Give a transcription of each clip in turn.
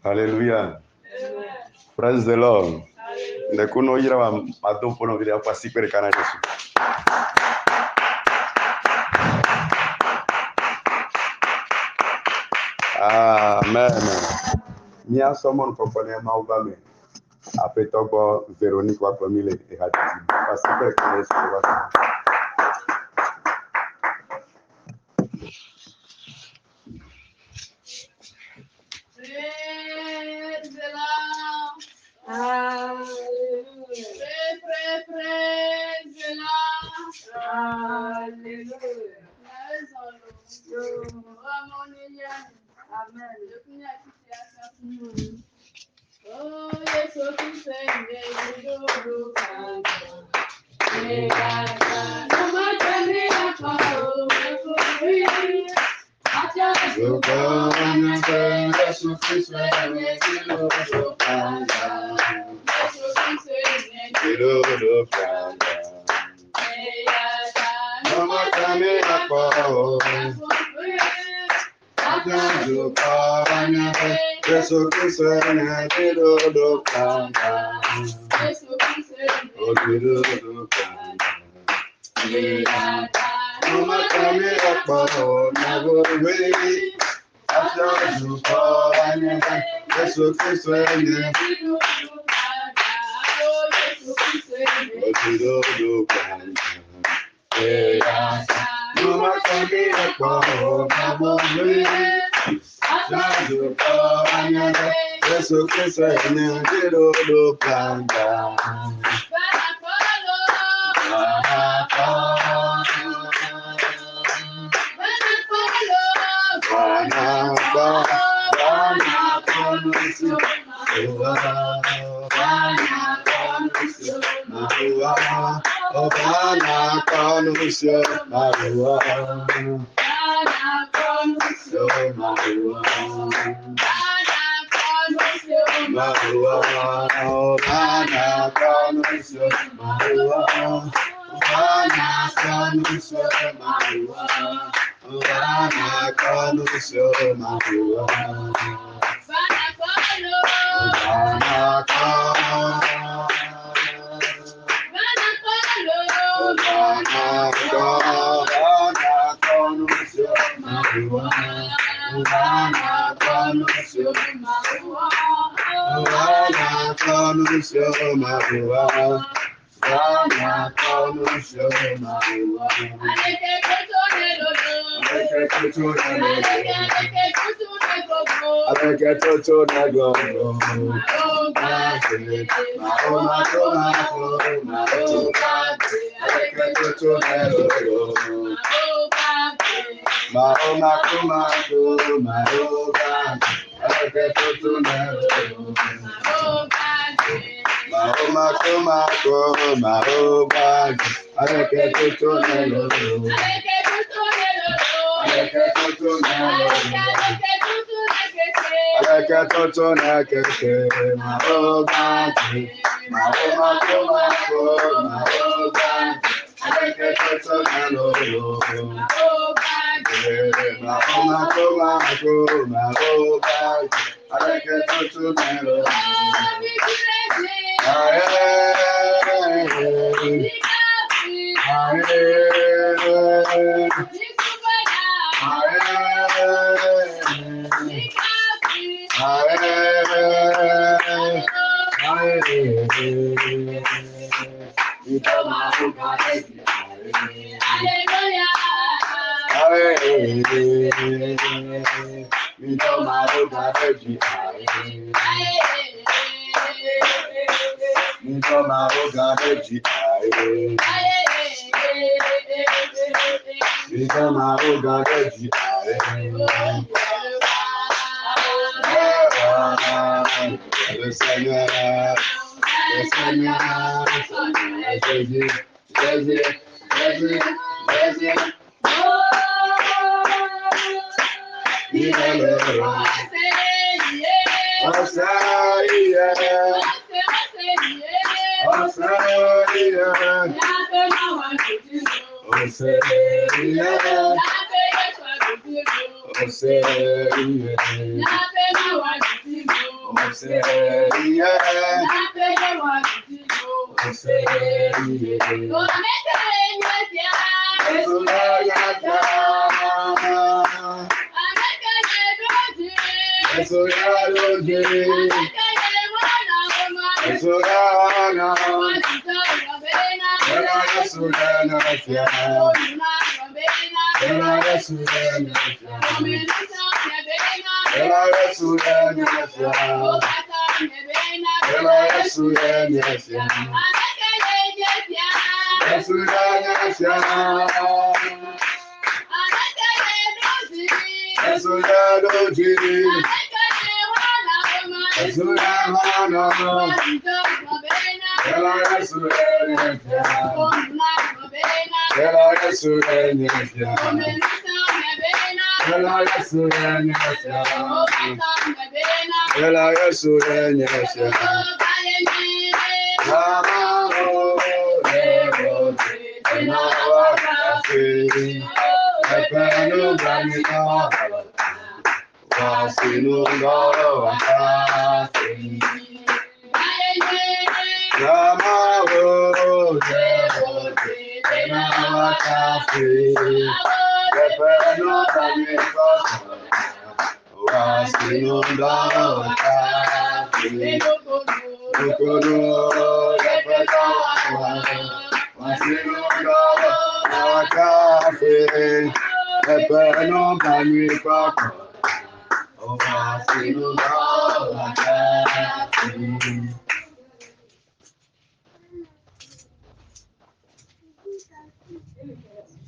Hallelujah. Praise the Lord. Ndekuno yira wa madompo no vile kwa siku kana Yesu. Amen. Mia somon kokone maubame. Apetogo Veronique wa famille et hati. Kwa siku kana Yesu kwa. Praise the Lord. Hallelujah. Praise the Lord. Hallelujah. Amen. Oh, yes, so to say, no matter me, I follow.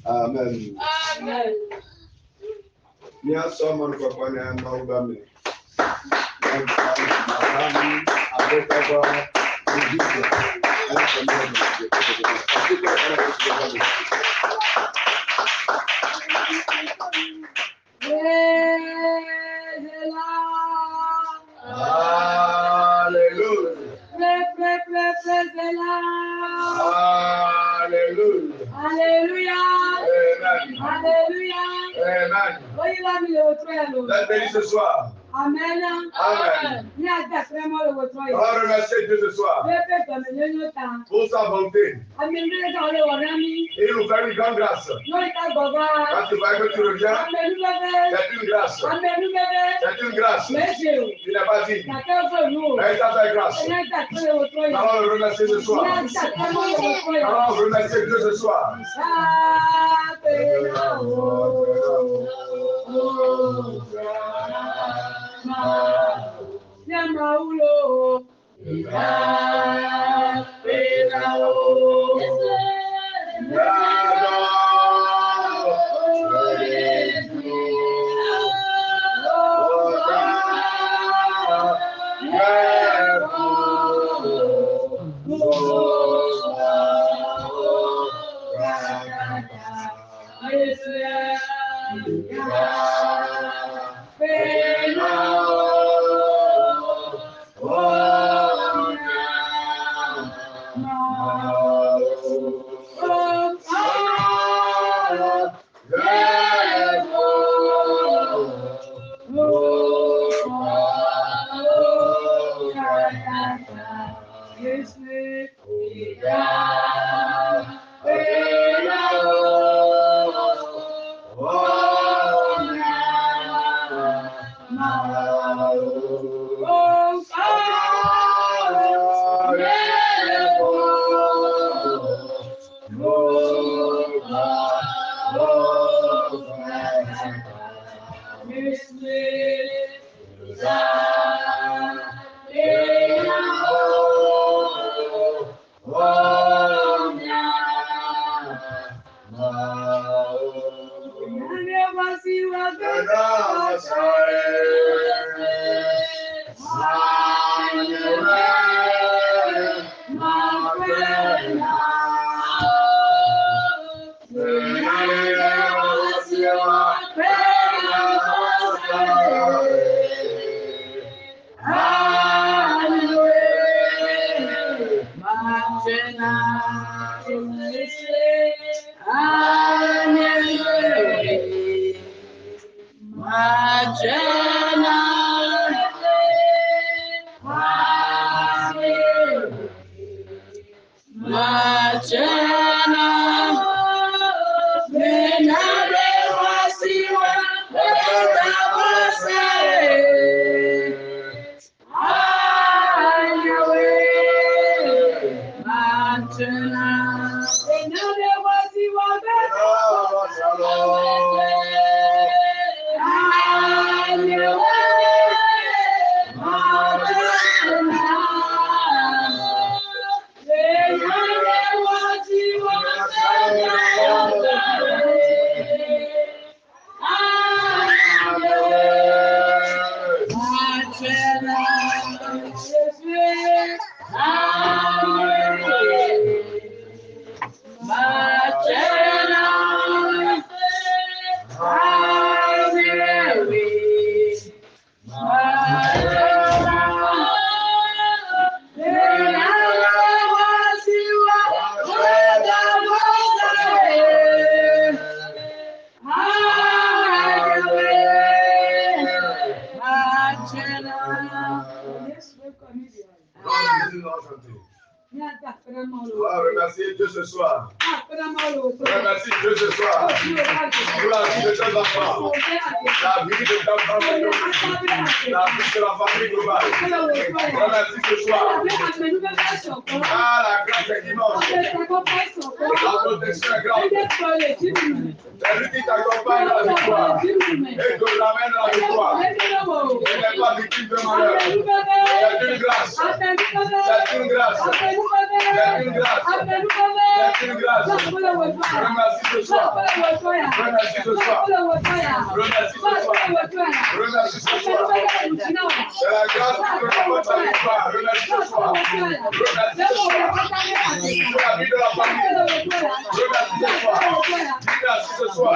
Amen. Nia someone for Kwana Maugame. Ce soir. Amen. Amen. On va remercier Dieu ce soir pour sa bonté. Et il nous fait une grande grâce. Quand tu vois que tu reviens, c'est une grâce. C'est une grâce. Il n'a pas dit. Mais il t'a fait grâce. Alors le remercier ce soir. Alors remercier Dieu ce soir. Remerciez Dieu ce soir. Remercie Dieu ce soir. Pour la vie de tes enfants. La vie de ta famille. La vie de la famille globale. Remercie ce soir. Ah, la grâce est immense. La protection est grande. La lutte qui t'accompagne dans la victoire. Et te l'amène à la victoire. Tu n'es pas victime de malheur. C'est une grâce. C'est une grâce. C'est une grâce. C'est une grâce. Remercie ce soir. Remercie ce soir. Remercie ce soir. Remercie ce soir. C'est la grâce qui te rapporte la victoire. Remercie ce soir. Remercie ce soir. Pour la vie de la famille. Remercie ce soir. Merci ce soir.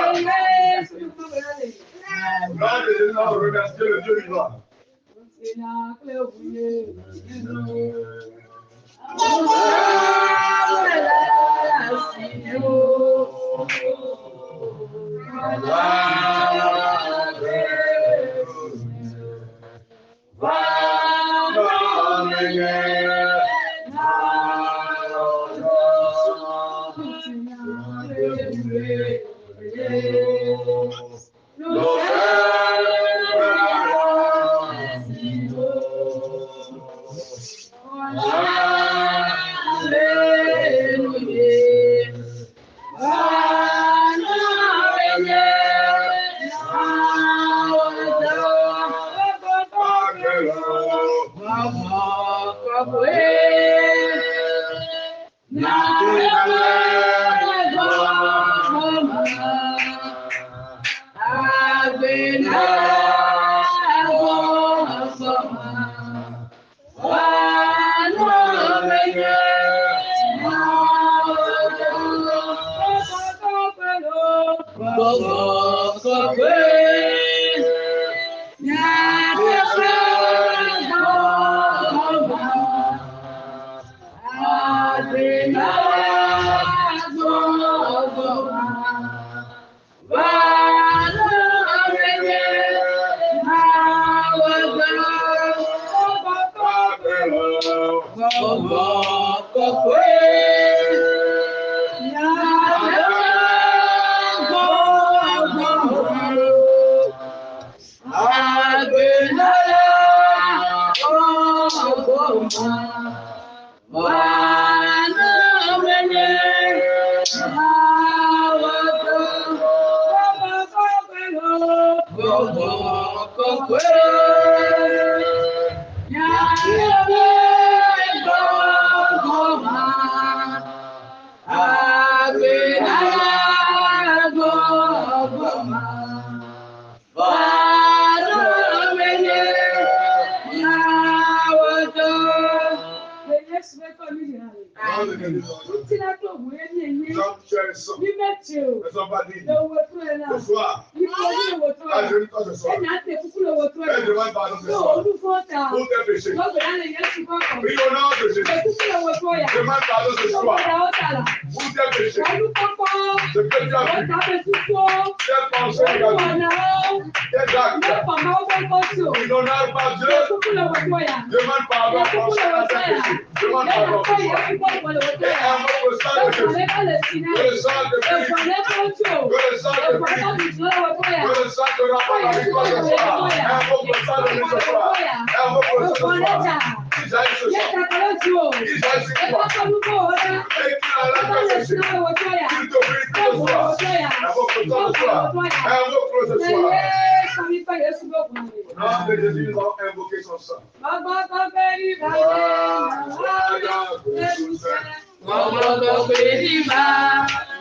Non, je dois remercier le Dieu vivant.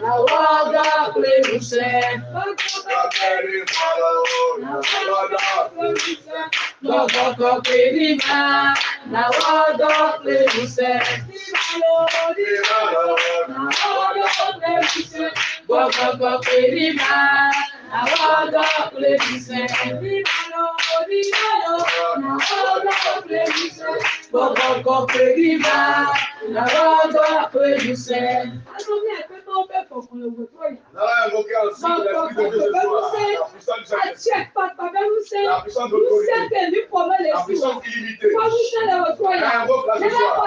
na waga plebuse. Gogo plebima, na waga plebuse. Gogo plebima, na waga plebuse. Gogo plebima, na waga plebuse. Là, invoquer ensuite l'esprit de Dieu ce soir. La puissance d'autorité. La puissance illimitée. Invoque là ce soir.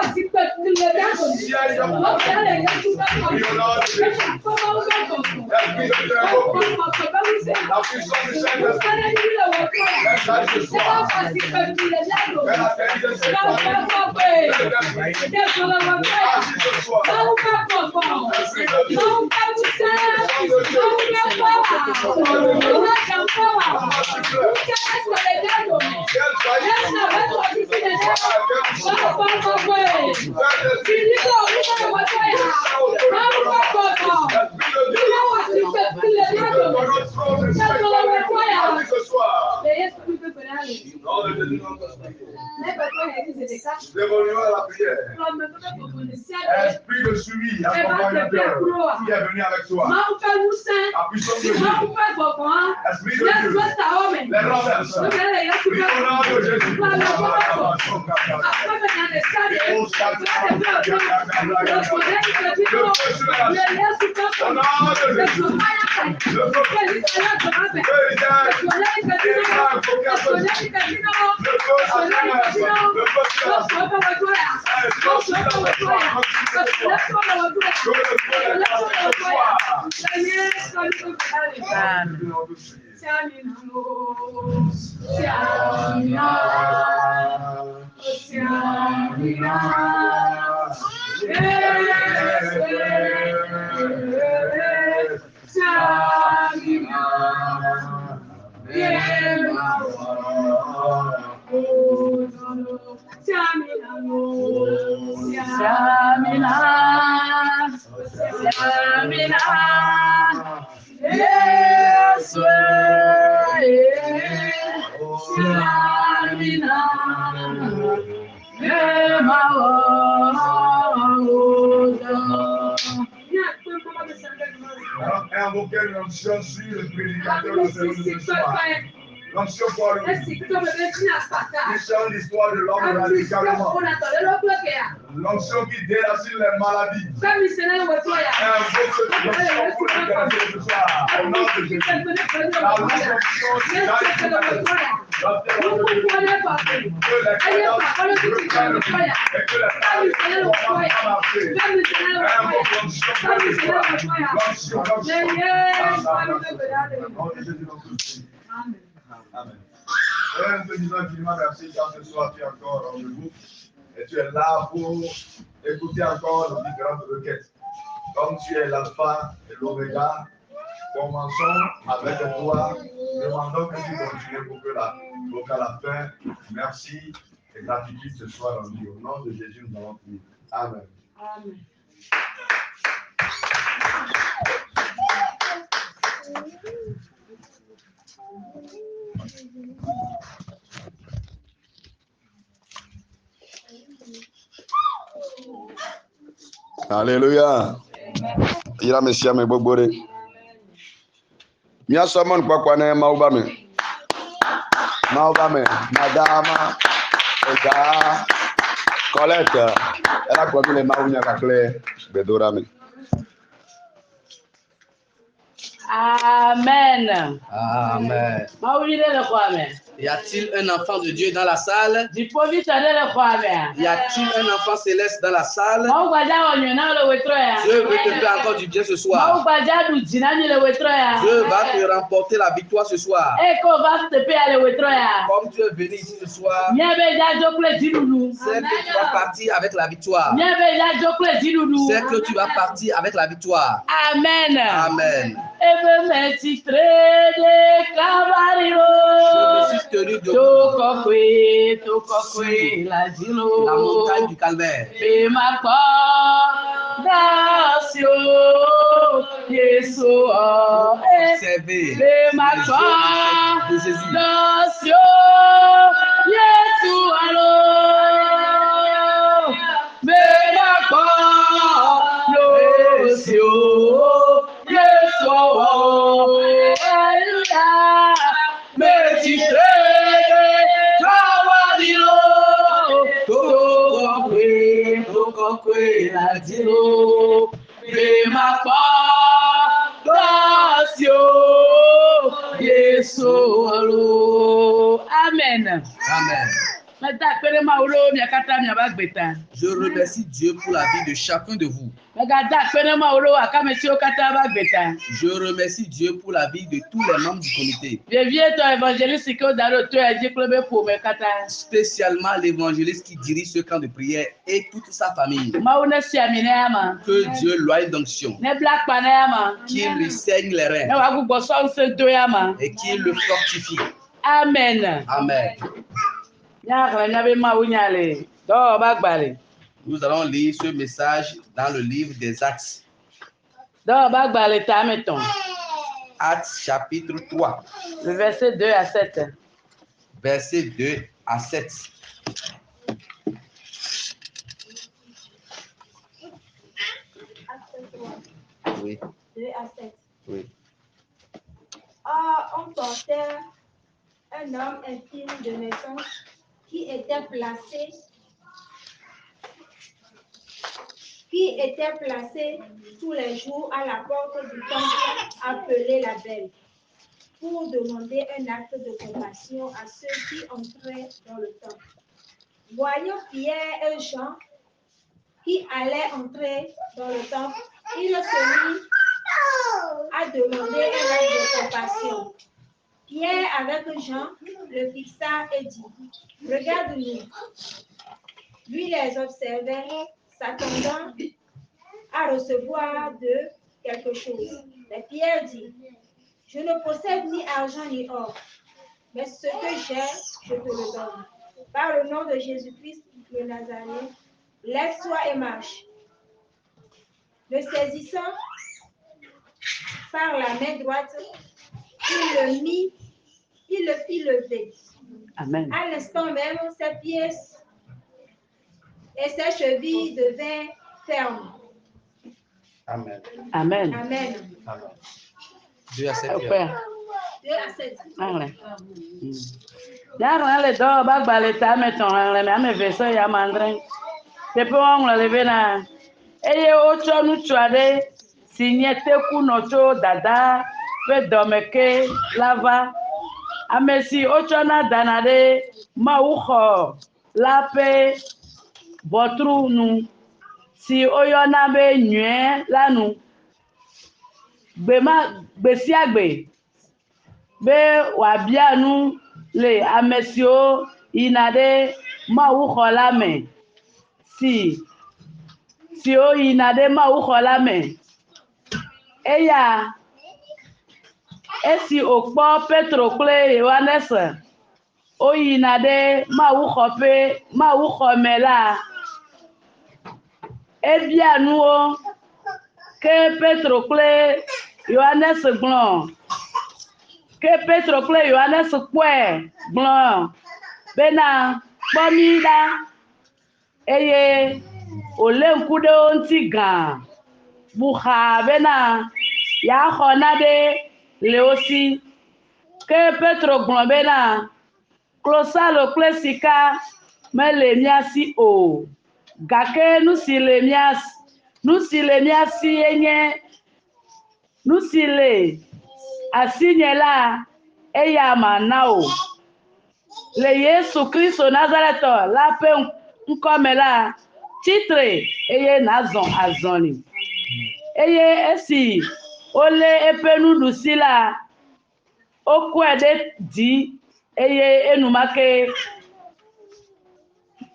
S'il y a une la puissance du Saint-Esprit. Ce soir. La qualité de ce soir. Nous évoluons à la prière. Esprit de suivi, accompagnateur, qui est venu avec toi. La puissance de Dieu. Esprit de Dieu. Les renverses. Au nom de Jésus. Invoquer l'onction sur le prédicateur de ce soir. L'onction pour lui. L'histoire de l'homme radicalement. L'onction qui déracine les maladies. Invoque cette onction pour le ce soir. Au nom de Jésus. La Amen. Frère, nous te disons infiniment merci car ce soir tu es encore en debout et tu es là pour écouter encore nos différentes requêtes. Comme tu es l'alpha et l'oméga, commençons avec toi. Demandons que tu continues pour qu'à la fin, merci et gratitude ce soir en nous. Au nom de Jésus, nous allons prier. Amen. Amen. Alléluia. Il a Messia me bobore. Mia somon kwa kwane maubame. Maubame, madame, Ega, Colette. Elle a commis les maounia kakle bedorame. Amen. Amen. Y a-t-il un enfant de Dieu dans la salle? Y a-t-il un enfant céleste dans la salle? Dieu veut te faire encore du bien ce soir. Dieu va te remporter la victoire ce soir. Comme tu es venu ici ce soir, c'est que tu vas partir avec la victoire. C'est que tu vas partir avec la victoire. Amen. Amen. Je me suis tenu de la montagne du Calvaire. Dacio, Yesu, Observez de ma les foi, yeux de Jésus. Dacio, Yesu, allo, de ma foi, Dacio, Yesu, alléluia, me titre, Kawadilo, Tokokwe, la dilo, de ma part, Dacio, Yesu, allo. Amen. Amen. Je remercie Dieu pour la vie de chacun de vous. Je remercie Dieu pour la vie de tous les membres du comité. Spécialement l'évangéliste qui dirige ce camp de prière et toute sa famille. Que Dieu loie d'onction. Qu'il lui saigne les reins. Et qu'il le fortifie. Amen. Amen. Nous allons lire ce message dans le livre des Actes. Actes chapitre 3. Le verset 2 à 7. Verset 2 à 7. Oui. 2 à 7. Oui. Or, on portait un homme infirme de naissance qui était placé tous les jours à la porte du temple appelé la Belle, pour demander un acte de compassion à ceux qui entraient dans le temple. Voyant Pierre et Jean qui allaient entrer dans le temple, il se mit à demander un acte de compassion. Pierre, avec Jean, le fixa et dit, « Regarde-nous. » Lui les observait, s'attendant à recevoir d'eux quelque chose. Mais Pierre dit, « Je ne possède ni argent ni or, mais ce que j'ai, je te le donne. Par le nom de Jésus-Christ de Nazareth, lève-toi et marche. » Le saisissant par la main droite, il le fit lever. Amen. À l'instant même, ses pieds et ses chevilles devinrent fermes. Amen. Amen. Amen. Amen. 2 à 7. 2 à 7. Eye wotsɔ ŋutsu aɖe si nye tekunɔ tso dada ƒe dɔme ke la va. Ame si wotsɔna dana ɖe Mawuxɔ la ƒe ʋɔtru nu si woyɔna be nyuie la nu. Gbe sia gbe be wòabia nu le ame siwo yina ɖe Mawuxɔ la me siwo yina ɖe Mawuxɔ la me. Eya esi wòkpɔ Petro kple Yohanes woyina ɖe Mawuxɔ me la, ebia nuwo ke Petro kple Yohanes gblɔ. Ke Petro kple Yohanes kpɔe gblɔ bena kpɔ mí ɖa, eye wòlé ŋku ɖe wo ŋuti gã buxa bena yeaxɔ naɖe le wo si. Ke Petro gblɔ bena klosalo kple sika mele mía si o, gake nu si le mía si nye nu si le asinye la, eya mana o. Le Yesu Kristo Nazaretɔ la ƒe ŋkɔme la, tsitre eye nazɔ azɔli. Eye esi wolé eƒe nuɖusi la, wokɔe ɖe dzi eye enumake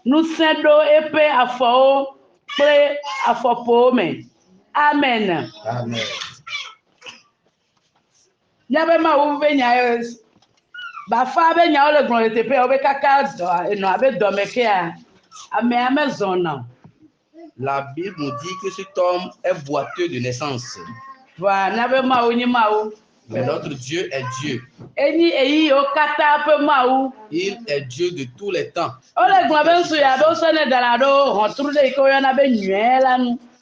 ŋusẽ ɖo eƒe afɔwo kple afɔƒowo me. Amen. Amen. Míaƒe Mawu ƒe nya bafa be nyawo le gblɔ le teƒea wobe kaka enɔ abe dɔme kea, amea mezɔna o. La Bible nous dit que cet homme est boiteux de naissance. Mais notre Dieu est Dieu. Il est Dieu de tous les temps.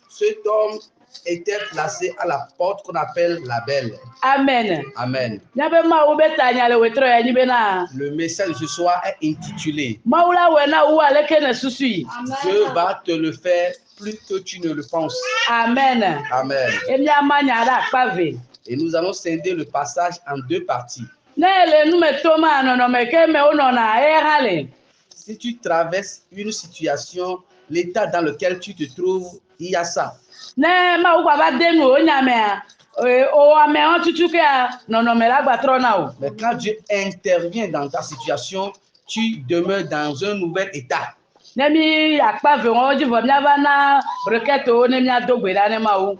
Cet homme était placé à la porte qu'on appelle la belle. Amen. Amen. Le message de ce soir est intitulé Dieu va te le faire plus que tu ne le penses. Amen. Amen. Et nous allons scinder le passage en deux parties. Si tu traverses une situation, l'état dans lequel tu te trouves, il y a ça. Mais quand Dieu intervient dans ta situation, tu demeures dans un nouvel état.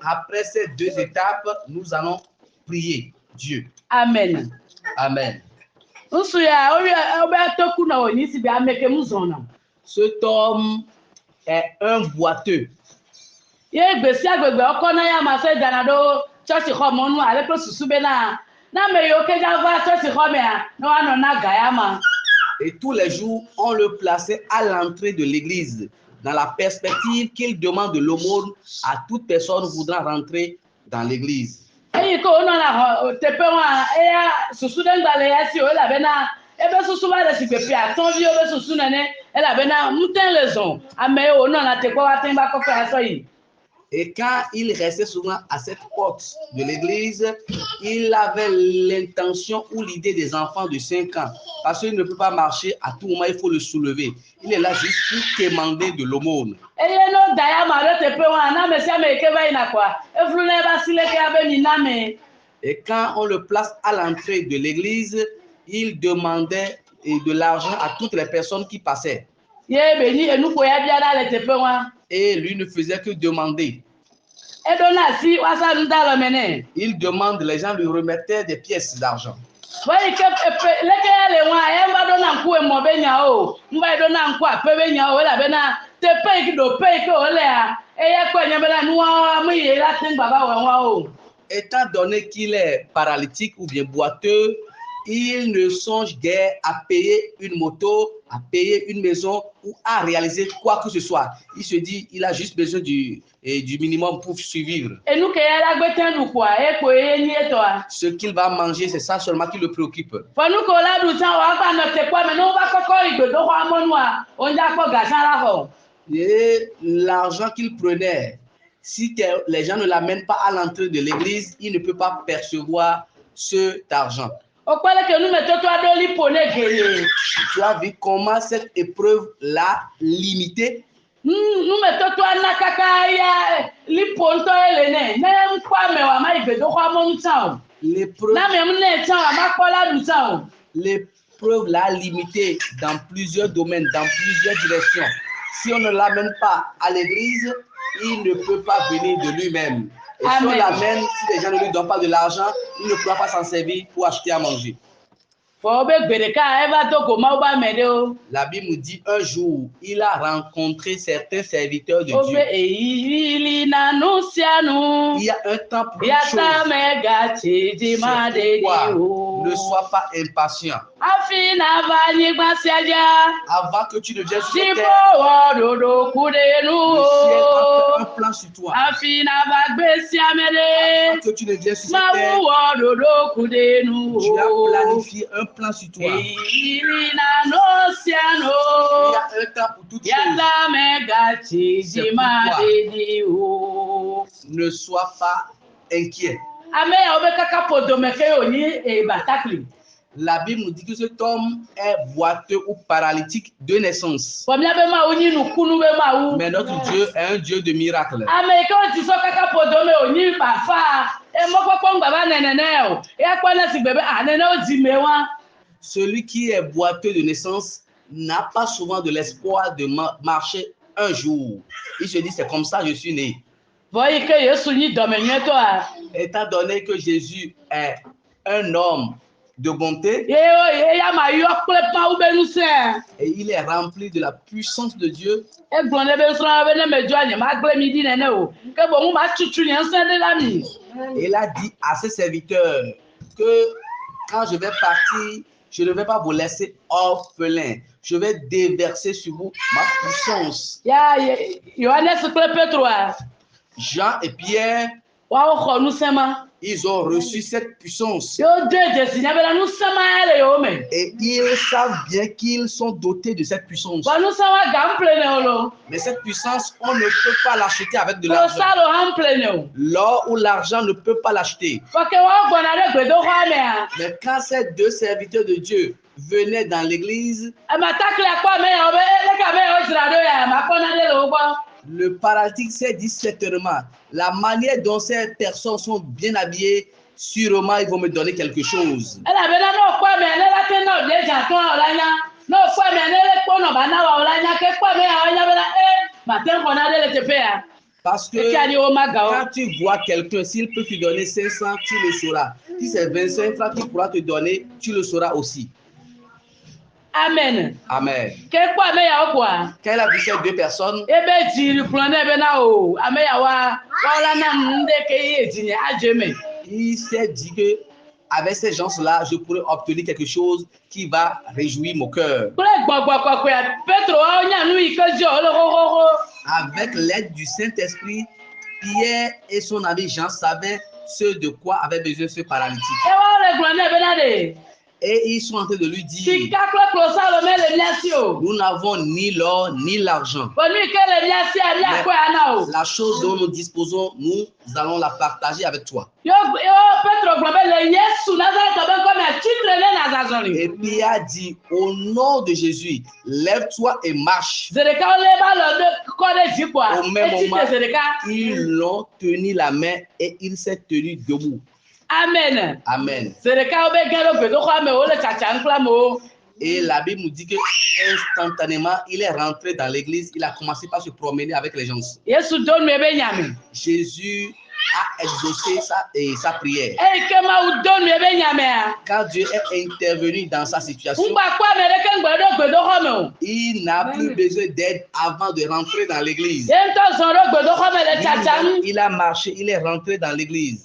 Après ces deux étapes, nous allons prier Dieu. Amen. Amen. Cet homme est un boiteux. Et tous les jours, on le plaçait à l'entrée de l'église, dans la perspective qu'il demande de l'aumône à toute personne voudrant rentrer dans l'église. Et quand il restait souvent à cette porte de l'église, il avait l'intention ou l'idée des enfants de 5 ans. Parce qu'il ne peut pas marcher à tout moment, il faut le soulever. Il est là juste pour demander de l'aumône. Et quand on le place à l'entrée de l'église, il demandait de l'argent à toutes les personnes qui passaient. Et lui ne faisait que demander. Il demande, les gens lui remettaient des pièces d'argent. Étant donné qu'il est paralytique ou bien boiteux, il ne songe guère à payer une moto, à payer une maison ou à réaliser quoi que ce soit. Il se dit, il a juste besoin du minimum pour survivre. Ce qu'il va manger, c'est ça seulement qui le préoccupe. Et l'argent qu'il prenait, si les gens ne l'amènent pas à l'entrée de l'église, il ne peut pas percevoir cet argent. Tu as vu comment cette épreuve l'a limité? L'épreuve l'a limité dans plusieurs domaines, dans plusieurs directions. Si on ne l'amène pas à l'église, il ne peut pas venir de lui-même. Et si on l'amène, si les gens ne lui donnent pas de l'argent, il ne pourra pas s'en servir pour acheter à manger. La Bible nous dit un jour, il a rencontré certains serviteurs de Dieu. Il y a un temps pour une chose. C'est pourquoi ne sois pas impatient. Avant que tu ne viennes sur cette terre, le ciel a fait un plan sur toi. Avant que tu ne viennes sur cette terre, Dieu a planifié un plan sur toi. Il y a un temps pour toutes choses. C'est pourquoi ne sois pas inquiet. La Bible nous dit que cet homme est boiteux ou paralytique de naissance. Mais notre Dieu est un Dieu de miracles. Celui qui est boiteux de naissance n'a pas souvent de l'espoir de marcher un jour. Il se dit, c'est comme ça je suis né. Étant donné que Jésus est un homme de bonté. Et il est rempli de la puissance de Dieu. Il a dit à ses serviteurs que quand je vais partir, je ne vais pas vous laisser orphelins. Je vais déverser sur vous ma puissance. Jean et Pierre, ils ont reçu cette puissance. Et ils savent bien qu'ils sont dotés de cette puissance. Mais cette puissance, on ne peut pas l'acheter avec de l'argent. L'or ou l'argent ne peut pas l'acheter. Mais quand ces deux serviteurs de Dieu venaient dans l'église, le paralytique s'est dit certainement, la manière dont ces personnes sont bien habillées, sûrement ils vont me donner quelque chose. Parce que quand tu vois quelqu'un, s'il peut te donner 500, tu le sauras. Si c'est 25 francs qu'il pourra te donner, tu le sauras aussi. Amen. Amen. Quand il a vu ces deux personnes, il s'est dit que avec ces gens-là, je pourrais obtenir quelque chose qui va réjouir mon cœur. Avec l'aide du Saint-Esprit, Pierre et son ami Jean savaient ce de quoi avait besoin ce paralytique. Et ils sont en train de lui dire, nous n'avons ni l'or ni l'argent. La chose dont nous disposons, nous allons la partager avec toi. Et Pierre a dit, au nom de Jésus, lève-toi et marche. Au même moment, ils l'ont tenu la main et il s'est tenu debout. Amen. Amen. Et la Bible nous dit que instantanément, il est rentré dans l'église, il a commencé par se promener avec les gens. Jésus a exaucé sa prière. Quand Dieu est intervenu dans sa situation, il n'a plus besoin d'aide avant de rentrer dans l'église. Il a marché, il est rentré dans l'église.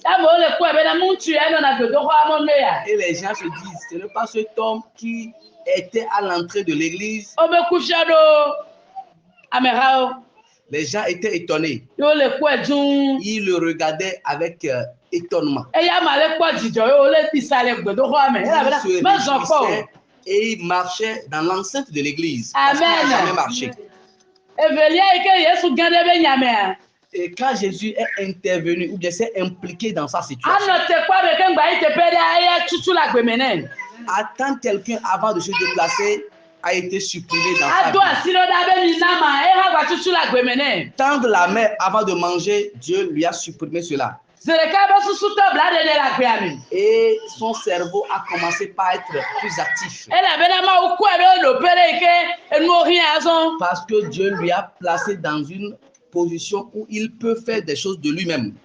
Et les gens se disent, ce n'est pas cet homme qui était à l'entrée de l'église. Les gens étaient étonnés. Ils le regardaient avec étonnement. Et il marchait dans l'enceinte de l'église. Amen. Il n'a jamais marché. Et quand Jésus est intervenu ou bien s'est impliqué dans sa situation, attendre quelqu'un avant de se déplacer a été supprimé dans sa vie. Tendre la main avant de manger, Dieu lui a supprimé cela. Et son cerveau a commencé par être plus actif. Parce que Dieu lui a placé dans une position où il peut faire des choses de lui-même.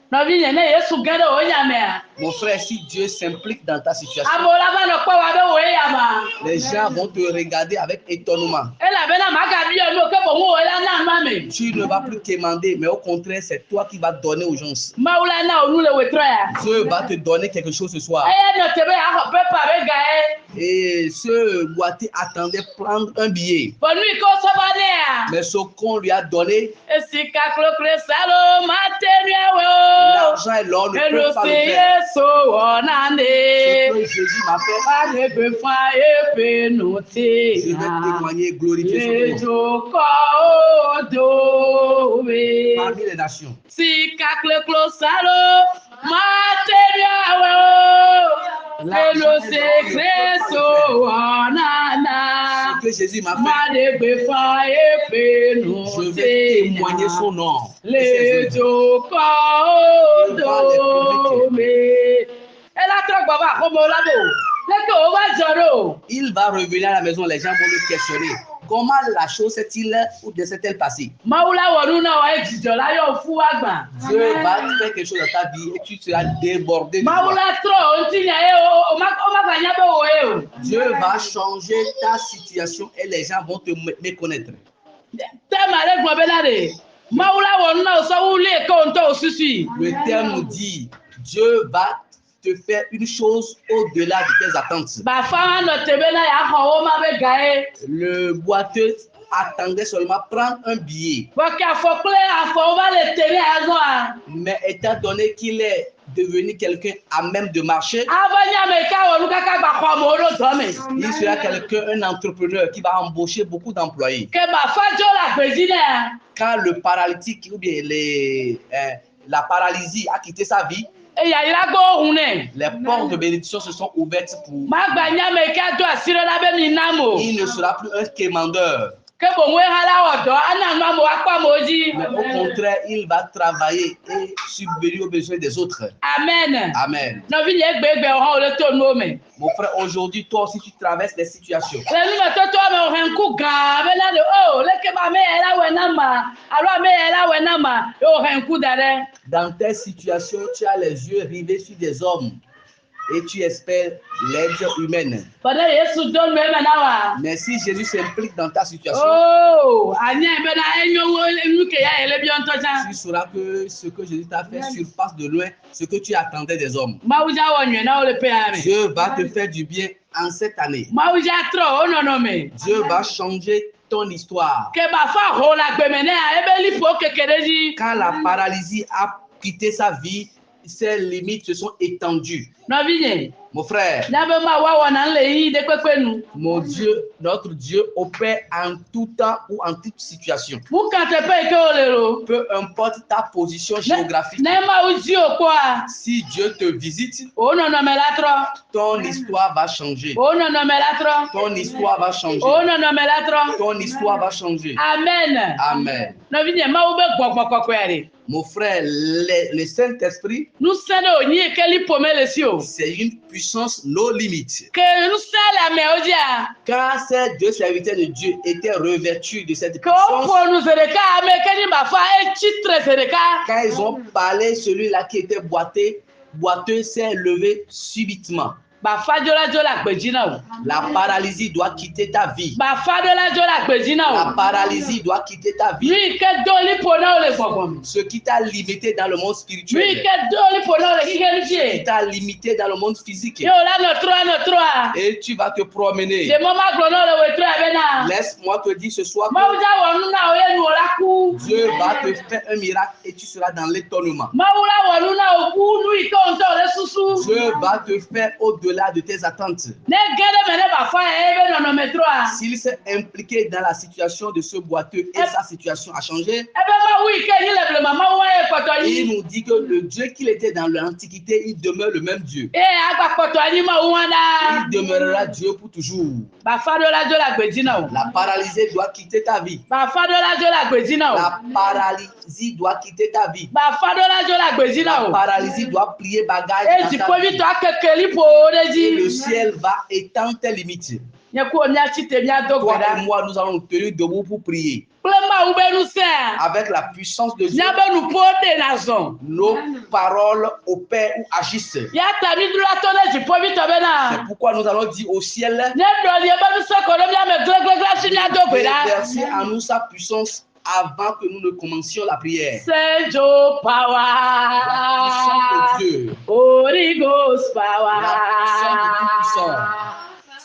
Mon frère, si Dieu s'implique dans ta situation, les gens vont te regarder avec étonnement. Tu ne vas plus demander, mais au contraire, c'est toi qui vas donner aux gens. Dieu va te donner quelque chose ce soir. Et ce boîtier attendait prendre un billet. Mais ce qu'on lui a donné, l'argent et l'or ne peuvent pas le faire. Ce que Jésus m'a fait, je vais témoigner, glorifier son nom parmi les nations. Ce que Jésus m'a fait, je vais témoigner son nom. Il va revenir à la maison, les gens vont le questionner. comment la chose s'est-il ou s'est-elle passée? Dieu va faire quelque chose dans ta vie et tu seras débordé de joie. Dieu va changer ta situation et les gens vont te méconnaître. Le terme nous dit, Dieu va te faire une chose au-delà de tes attentes. Le boiteux attendait seulement prendre un billet. Mais étant donné qu'il est devenu quelqu'un à même de marcher, il sera quelqu'un, un entrepreneur qui va embaucher beaucoup d'employés. Quand le paralytique ou bien la paralysie a quitté sa vie, les portes de bénédiction se sont ouvertes pour lui. Il ne sera plus un quémandeur. Mais au contraire, il va travailler et subvenir aux besoins des autres. Amen. Amen. Mon frère, aujourd'hui, toi aussi, tu traverses des situations. Dans tes situations, tu as les yeux rivés sur des hommes et tu espères l'aide humaine. Mais si Jésus s'implique dans ta situation, tu sauras que ce que Jésus t'a fait surpasse de loin ce que tu attendais des hommes. Dieu va te faire du bien en cette année. Dieu va changer ton histoire. Quand la paralysie a quitté sa vie, ses limites se sont étendues. Mon frère, mon Dieu, notre Dieu opère en tout temps ou en toute situation. Peu importe ta position géographique, si Dieu te visite, ton histoire va changer. Ton histoire va changer. Ton histoire va changer. Amen. Amen. Mon frère, le Saint-Esprit, c'est une puissance no limite. Car ces deux serviteurs de Dieu étaient revêtus de cette puissance. Quand ils ont parlé, celui-là qui était boiteux s'est levé subitement. La paralysie doit quitter ta vie. La paralysie doit quitter ta vie. Ce qui t'a limité dans le monde spirituel, ce qui t'a limité dans le monde physique, et tu vas te promener. Laisse-moi te dire ce soir que Dieu va te faire un miracle et tu seras dans l'étonnement. Dieu va te faire au-delà de tes attentes. S'il s'est impliqué dans la situation de ce boiteux et sa situation a changé, il nous dit que le Dieu qu'il était dans l'Antiquité, il demeure le même Dieu. Il demeurera Dieu pour toujours. La paralysée doit quitter ta vie. La paralysie doit quitter ta vie. La paralysie doit plier bagage dans ta vie. Et le ciel va étendre tes limites. Toi et moi, nous allons nous tenir debout pour prier. Avec la puissance de Dieu, nos paroles opèrent ou agissent. C'est pourquoi nous allons dire au ciel, verser en nous sa puissance avant que nous ne commencions la prière. Saint Joe Power. La puissance de Dieu. Holy Ghost Power. La puissance du Tout-Puissant.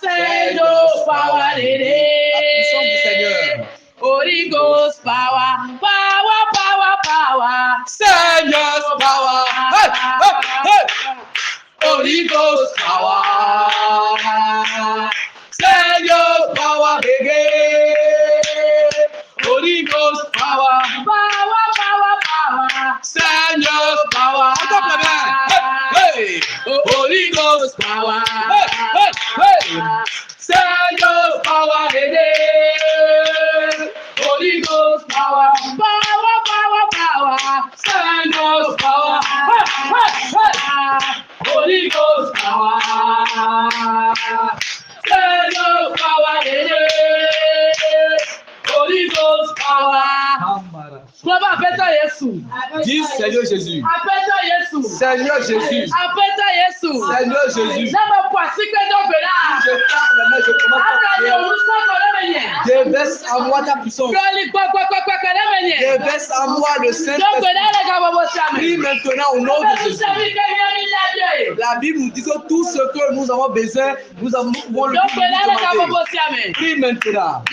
Saint Joe Power. La puissance du Seigneur. Holy Ghost Power. Power, power, power. Seigneur Power. Hey, hey, hey. Holy Ghost Power. Seigneur Power again. Holy Ghost Power. Power, power, power. Seigneur Power. Hey, hey. Holy Ghost Power. Hey, hey, hey. Seigneur Power again. Holy Ghost Power. Power, power, power. Seigneur Power. Hey, hey, hey. Holy Ghost Power. Dis Seigneur Jésus. Seigneur Jésus. Seigneur Jésus. Je tape la main, je commence à prier. Déverse en moi ta puissance. Déverse en moi le Saint-Esprit. Prie maintenant au nom de Jésus. La Bible nous dit que tout ce que nous avons besoin, nous avons le demander. Prie maintenant.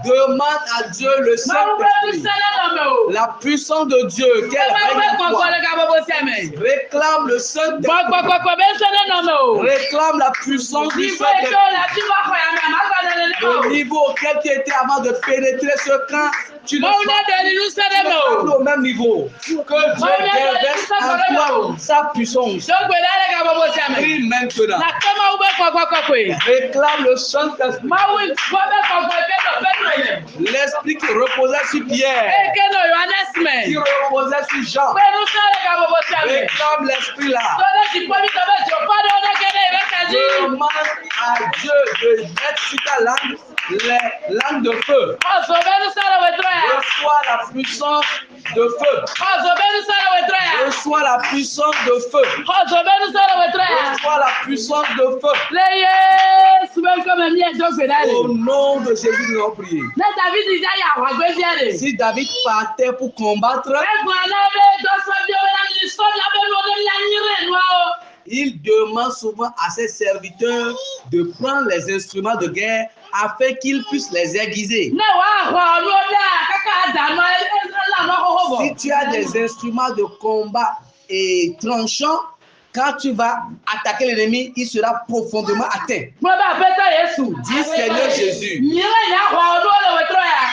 Demande à Dieu le Saint-Esprit. La puissance de Dieu. Réclame le Saint-Esprit. Réclame la puissance du Saint-Esprit. Le niveau auquel tu étais avant de pénétrer ce camp, tu ne sois plus au même niveau. Que Dieu déverse en toi sa puissance. Prie maintenant. Réclame le Saint-Esprit. L'Esprit qui reposait sur Pierre, qui reposait sur Jean. Réclame l'Esprit là. Demande à Dieu de mettre sur ta langue les langues de feu. Reçois la puissance de feu. Reçois la puissance de feu. Reçois la puissance de feu. Au nom de Jésus, nous avons prié. Si David partait pour combattre, il demande souvent à ses serviteurs de prendre les instruments de guerre afin qu'ils puissent les aiguiser. Si tu as des instruments de combat et tranchants, quand tu vas attaquer l'ennemi, il sera profondément atteint. Dis Seigneur Jésus,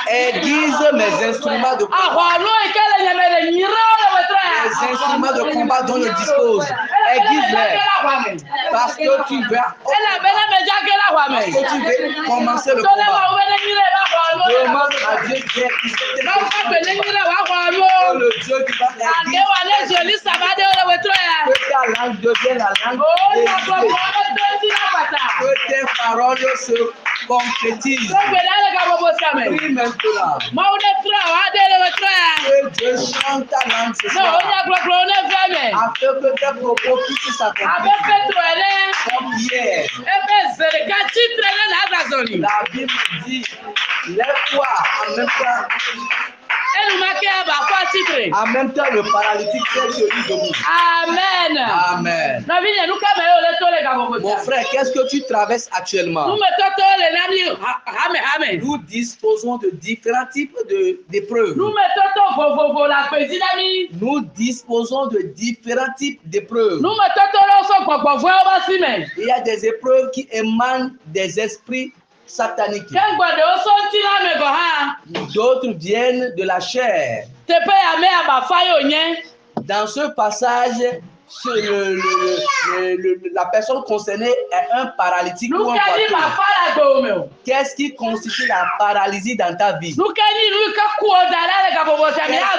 aiguise mes instruments de combat. Les instruments de combat dont je dispose, aiguise-les. Parce que tu veux commencer le combat. Demande à Dieu d'aiguiser tes instruments. Le Dieu qui va aiguiser. Que ta langue devienne la langue aiguisée. Que tes paroles se concrétisent. Prie maintenant. Que Dieu chante ta langue ce soir. Afin que tes propos puissent s'accomplir. Comme hier. La Bible dit, lève-toi en même temps. En même temps, le paralytique fait celui debout. Amen. Amen. Mon frère, qu'est-ce que tu traverses actuellement? Nous disposons de différents types d'épreuves. Nous disposons de différents types d'épreuves. Il y a des épreuves qui émanent des esprits sataniques. D'autres viennent de la chair. Dans ce passage, la personne concernée est un paralytique ou un boiteux. Qu'est-ce qui constitue la paralysie dans ta vie? Qu'est-ce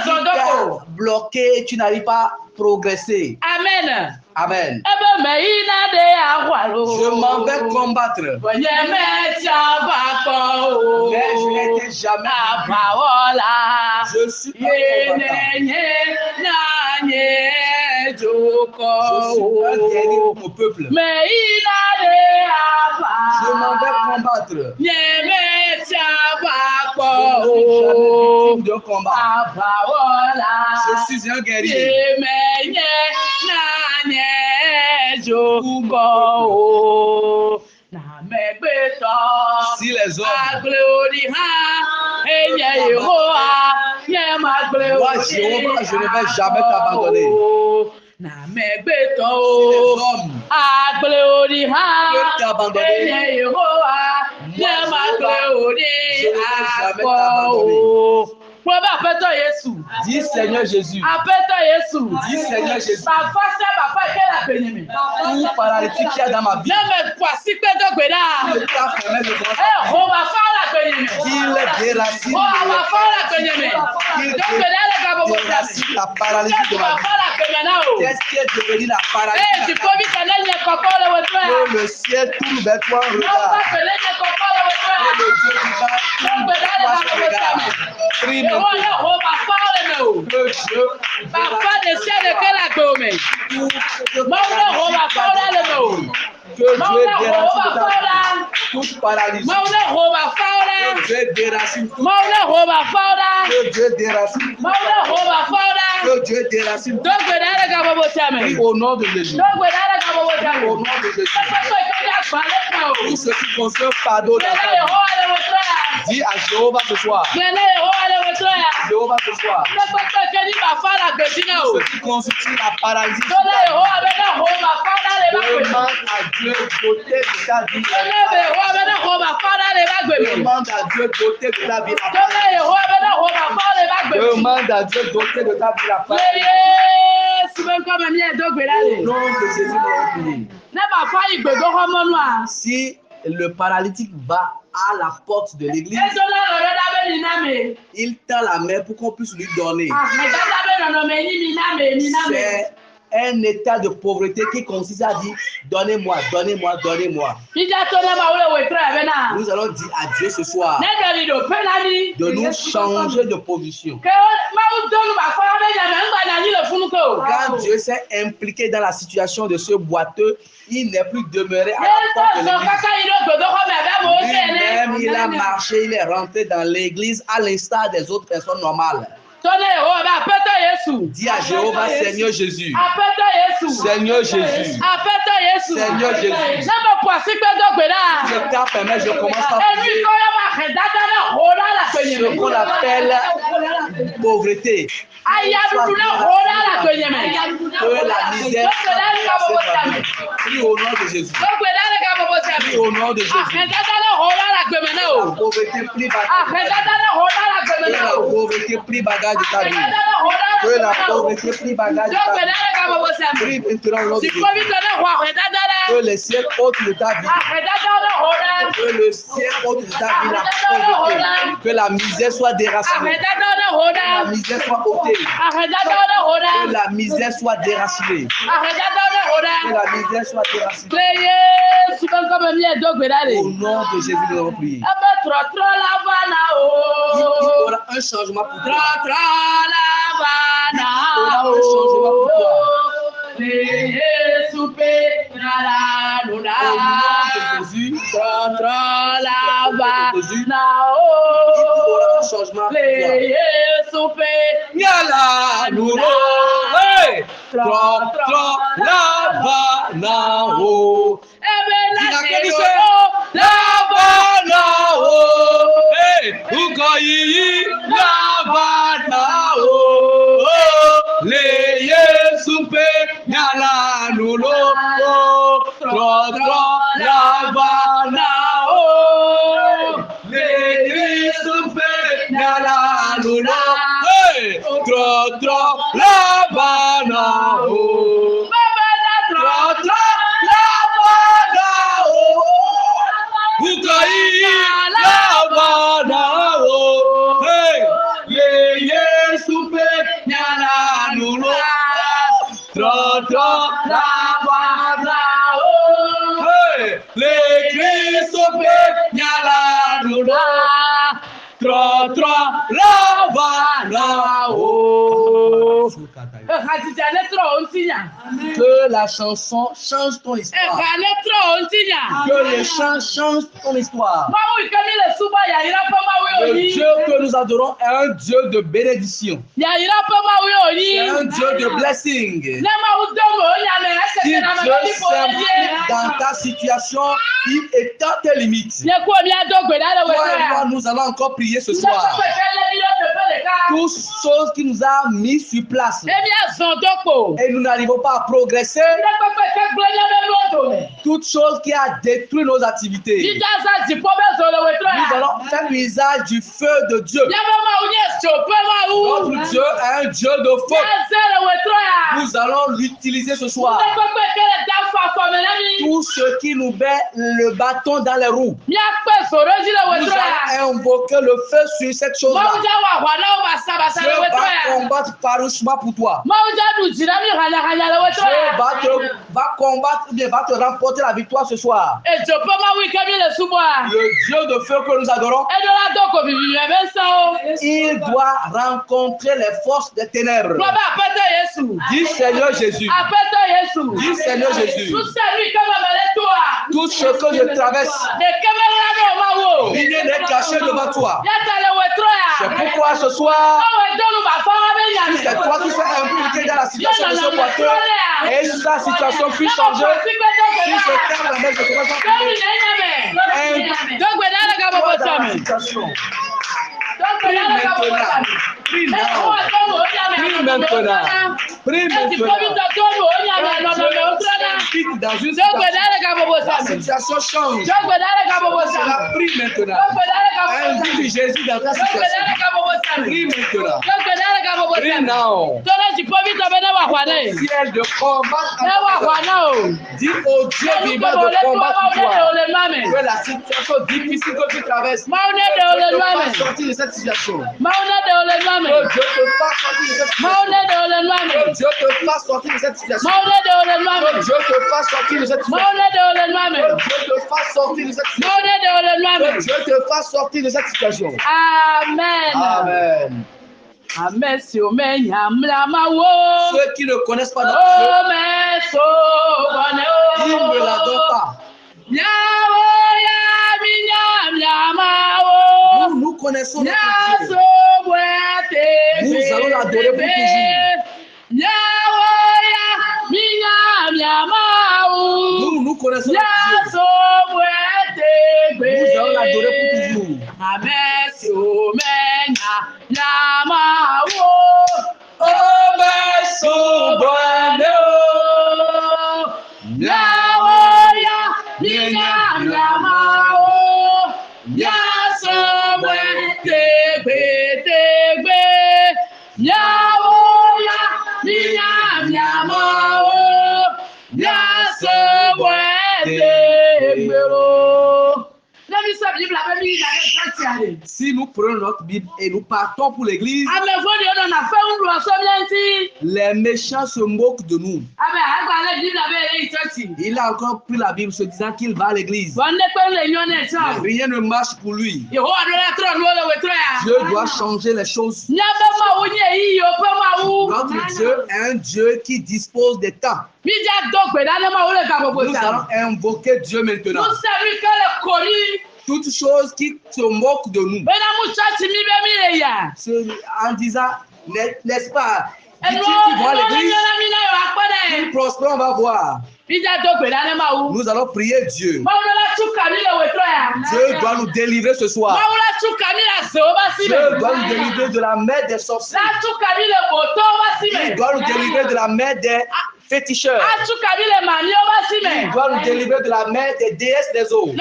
qui t'a bloqué et tu n'arrives pas à progresser? Amen. Amen. Je m'en vais combattre. Mais je n'étais jamais. Je suis un guerrier pour mon peuple. Je m'en vais combattre. De combat. Je suis un guerrier. Si les hommes, moi Jéhovah, je ne vais jamais t'abandonner. Si les hommes peuvent t'abandonner, dis Seigneur Jésus. Dis Seigneur Jésus. Tout paralytique qu'il y a dans ma vie, qu'il déracine la paralysie de ma vie. Qu'est-ce qui est devenu la paralysie? Que le ciel tourne vers toi, regarde. Que le Dieu du bas tourne vers toi, regarde. prie maintenant. Que Dieu déracine toute paralysie. Que Dieu déracine toute que Dieu déracine. Que Dieu déracine. Oui, au nom de Jésus. Oui, au nom de Jésus. Tout ce qui concerne pardon dans ta vie. Dis à Jéhovah ce soir. Jéhovah ce soir. Ce qui constitue la paralysie. Demande à Dieu doté de ta vie. Demande à Dieu doté de ta vie. Demande à Dieu doté de ta vie la paix. Au nom de Jésus, si le paralytique va à la porte de l'église, il tend la main pour qu'on puisse lui donner. C'est un état de pauvreté qui consiste à dire donnez-moi, donnez-moi, donnez-moi. Nous allons dire à Dieu ce soir de nous changer de position. Quand Dieu s'est impliqué dans la situation de ce boiteux, il n'est plus demeuré à la porte de l'église. Lui-même, il a marché, il est rentré dans l'église à l'instar des autres personnes normales. Dis à Jéhovah, Seigneur Jésus. Seigneur Jésus. Seigneur Jésus. Je t'en permets, je commence à prier ce qu'on appelle pauvreté. Que la misère prie au nom de Jésus. Prie au nom de Jésus. La pauvreté prie la pauvreté prie bagage de ta vie. Que la pauvreté prie bagage de ta vie. Prie maintenant au nom de Jésus. Que le ciel ôte de ta vie. Que le ciel ôte de ta vie la pauvreté. Que la misère soit déracinée. Que la misère soit ôtée. Que la misère soit déracinée. Que la misère soit déracinée. Au nom de Jésus, nous allons prier. Il y aura un changement pour toi. Il y aura un changement pour toi. Au nom de Jésus, il y aura un changement pour toi. Yala nulo, hey, tro lava nao. Lava nao, hey, ukoyi lava nao. Le Yesupe yala nulo, tro lava nao. Le Yesupe yala nulo. Tro la banao, tro la banao, Ukai la banao, hey, ye Yesupe nyala nulo, tro la banao, hey, le Kristope nyala nulo. La banao. Que la chanson change ton histoire. Que les chants changent ton histoire. Le Dieu que nous adorons est un Dieu de bénédiction. C'est un Dieu de blessing. Si Dieu s'implique dans ta situation, il étend tes limites. Toi et moi, nous allons encore prier ce soir. Toutes choses qui nous a mis sur place et nous n'arrivons pas à progresser, toute chose qui a détruit nos activités, nous allons faire l'usage du feu de Dieu. Notre Dieu est un Dieu de feu. Nous allons l'utiliser ce soir. Tout ce qui nous met le bâton dans les roues, nous allons invoquer le feu sur cette chose-là. combattre farouchement pour toi. Dieu va combattre ou bien va te remporter la victoire ce soir. Le Dieu de feu que nous adorons, il doit rencontrer les forces des ténèbres. Dis Seigneur Jésus. Dis Seigneur Jésus. Tout ce que je traverse, rien n'est caché devant toi. C'est pourquoi ce soir, si c'est toi qui sois impliqué dans la situation de ce boiteux et sa situation puisse changer, si je ferme la main, je commence à prier. Prie maintenant. Prie maintenant. Dans une la situation change. Cela prie maintenant. Invite Jésus dans ta situation. Prie maintenant. Prie now. Ciel de combat. Dis au Dieu vivant de combattre pour toi. Que la situation difficile que tu traverses, que Dieu te fasse sortir de cette situation. Que Dieu te fasse sortir de cette situation. Que Dieu te fasse sortir de cette situation. Que Dieu te fasse sortir de cette situation. Que Dieu te fasse sortir de cette situation. Que Dieu te fasse sortir de cette situation. Amen. Amen. Amen. Ceux qui ne connaissent pas notre Dieu, ils ne l'adorent pas. Nous connaissons notre Dieu. Nous allons l'adorer pour toujours. Nous connaissons notre Dieu. Nous allons l'adorer pour toujours. Si nous prenons notre Bible et nous partons pour l'église, les méchants se moquent de nous. Il a encore pris la Bible se disant qu'il va à l'église. Rien ne marche pour lui. Dieu doit changer les choses. Notre Dieu est un Dieu qui dispose des temps. Nous allons invoquer Dieu maintenant. Toutes choses qui se moquent de nous. En disant, n'est-ce pas, dit-il qui voit l'église, il prospère, on va voir. Nous allons prier Dieu. Dieu doit nous délivrer ce soir. Dieu doit nous délivrer de la main des sorciers. Il doit nous délivrer de la main des féticheurs. Il doit nous délivrer de la main des déesses des eaux.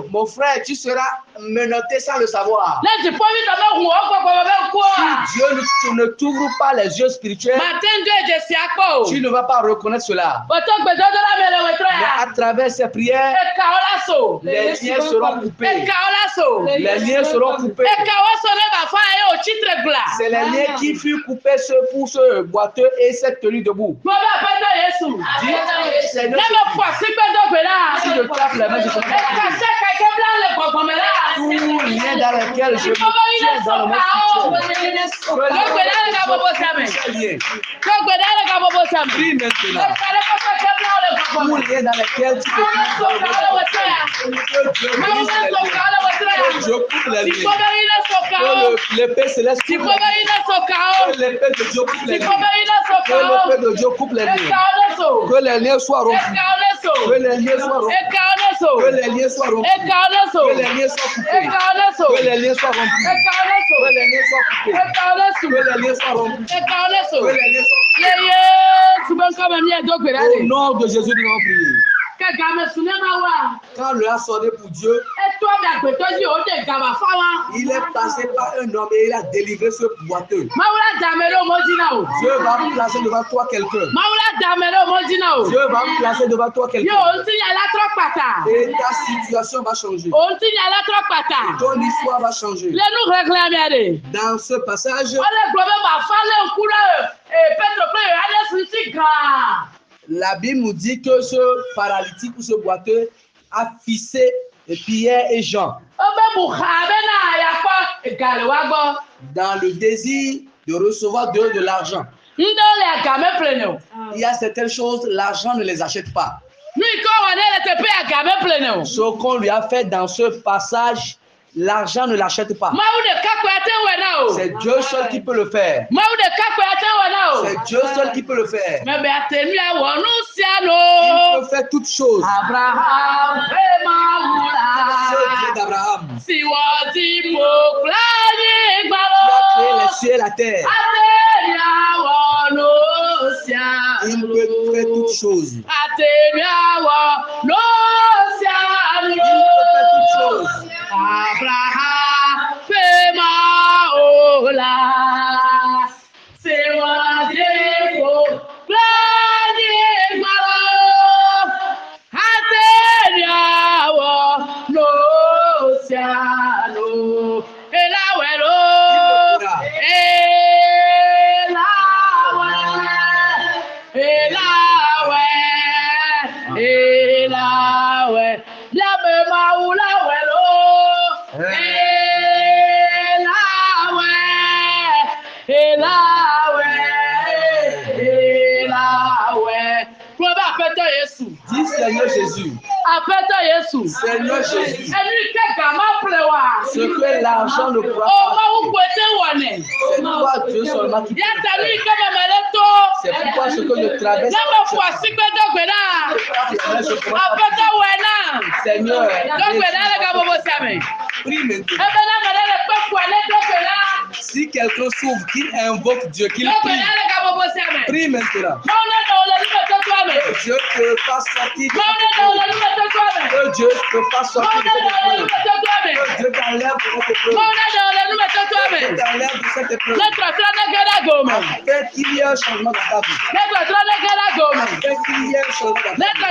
Mon frère, tu seras menotté sans le savoir. Si Dieu ne t'ouvre pas les yeux spirituels, tu ne vas pas reconnaître cela. Mais à travers ces prières, les liens seront coupés. Les liens seront coupés. C'est les liens qui furent coupés pour ce boiteux et cette tenue debout. Dis, Seigneur, si je tape les mains, je tout lien dans lequel je me tiens dans le monde spirituel. Prie maintenant. Tout lien dans lequel tu te tiens dans le monde spirituel. Que Dieu coupe les liens. Que l'épée céleste coupe les liens. Que l'épée de Dieu coupe les liens. Que l'épée de Dieu coupe les liens. Que les liens soient rompus. Que les liens soient rompus. Que les liens soient rompus. Que les liens soient coupés. Que les liens soient rompus. Que les liens soient coupés. Que les liens soient rompus. Que les liens soient coupés. Au nom de Jésus, nous allons prier. Quand le a sonné pour Dieu, il est passé par un homme et il a délivré ce boiteux. Dieu va placer devant toi quelqu'un. Dieu va placer devant toi quelqu'un. Et ta situation va changer. Ton histoire va changer. Dans ce passage, la Bible nous dit que ce paralytique ou ce boiteux a fixé Pierre et Jean dans le désir de recevoir d'eux de l'argent. Il y a certaines choses, l'argent ne les achète pas. Ce qu'on lui a fait dans ce passage, l'argent ne l'achète pas. C'est Dieu seul qui peut le faire. C'est Dieu seul qui peut le faire. Il peut faire toutes choses. C'est Dieu d'Abraham. Qui a créé les cieux et la terre. Il peut faire toutes choses. Il peut faire toutes choses. Abraham, fais-moi ola, c'est moi Dieu, planique malo, ateniawo, l'océano, et la welo, la bema ou la welo. Dis Seigneur Jésus. Seigneur Jésus. Ce que l'argent ne pourra pas faire. C'est toi Dieu seulement qui peut le faire. C'est pourquoi ce que je traverse. Seigneur, prie maintenant. Si quelqu'un s'ouvre, qu'il invoque Dieu, qu'il prie. Prie maintenant. Dieu te fasse sortir de cette épreuve. Que Dieu te fasse sortir de cette épreuve. Que Dieu t'enlève de cette épreuve. Dieu t'enlève de cette épreuve. Afin qu'il y ait un changement dans ta vie. Afin qu'il y ait un changement dans ta vie.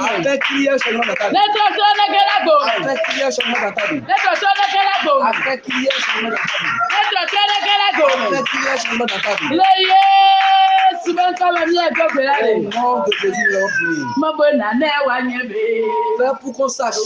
Afin qu'il y ait un changement dans ta vie. Afin qu'il y ait un changement dans ta vie. Afin qu'il y ait un changement dans ta vie. Afin qu'il y ait un changement dans ta vie. Au nom de Jésus, nous prions. Fais pour qu'on sache.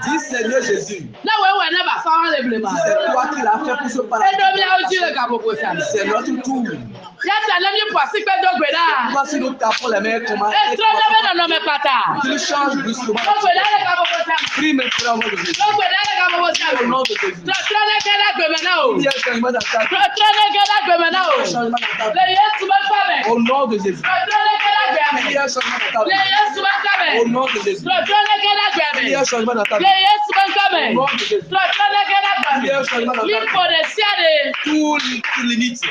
Dis Seigneur Jésus. C'est toi qui l'as fait pour ce paralytique. C'est notre tour. Toi, si nous tapons les mains, comment qu'il change brusquement. Prie maintenant au nom de Jésus. Au nom de Jésus. Il y a un changement dans ta vie. Au nom de Jésus. Il y a un changement dans ta vie. Au nom de Jésus. Il y a un changement dans ta vie. Au nom de Jésus. Il y a un changement dans ta vie. Tout limite.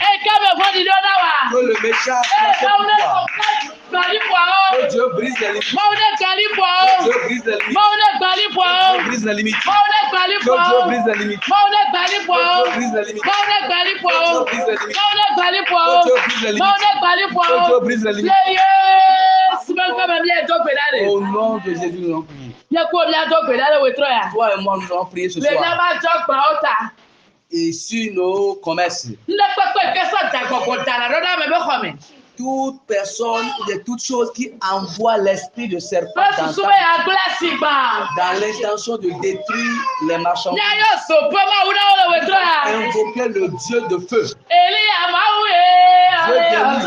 Que le méchant que Dieu brise les limites. Que Dieu brise les limites. Que Dieu brise les limites. Que Dieu brise les limites. Que Dieu brise les limites. Que Dieu brise les limites. Au nom de Jésus, nous allons prier. Toi et moi, nous allons prier ce soir. et sur nos commerces. Toute personne ou de toute chose qui envoie l'esprit de serpent dans l'intention de détruire les marchandises, invoquer le Dieu de feu. Dieu béni,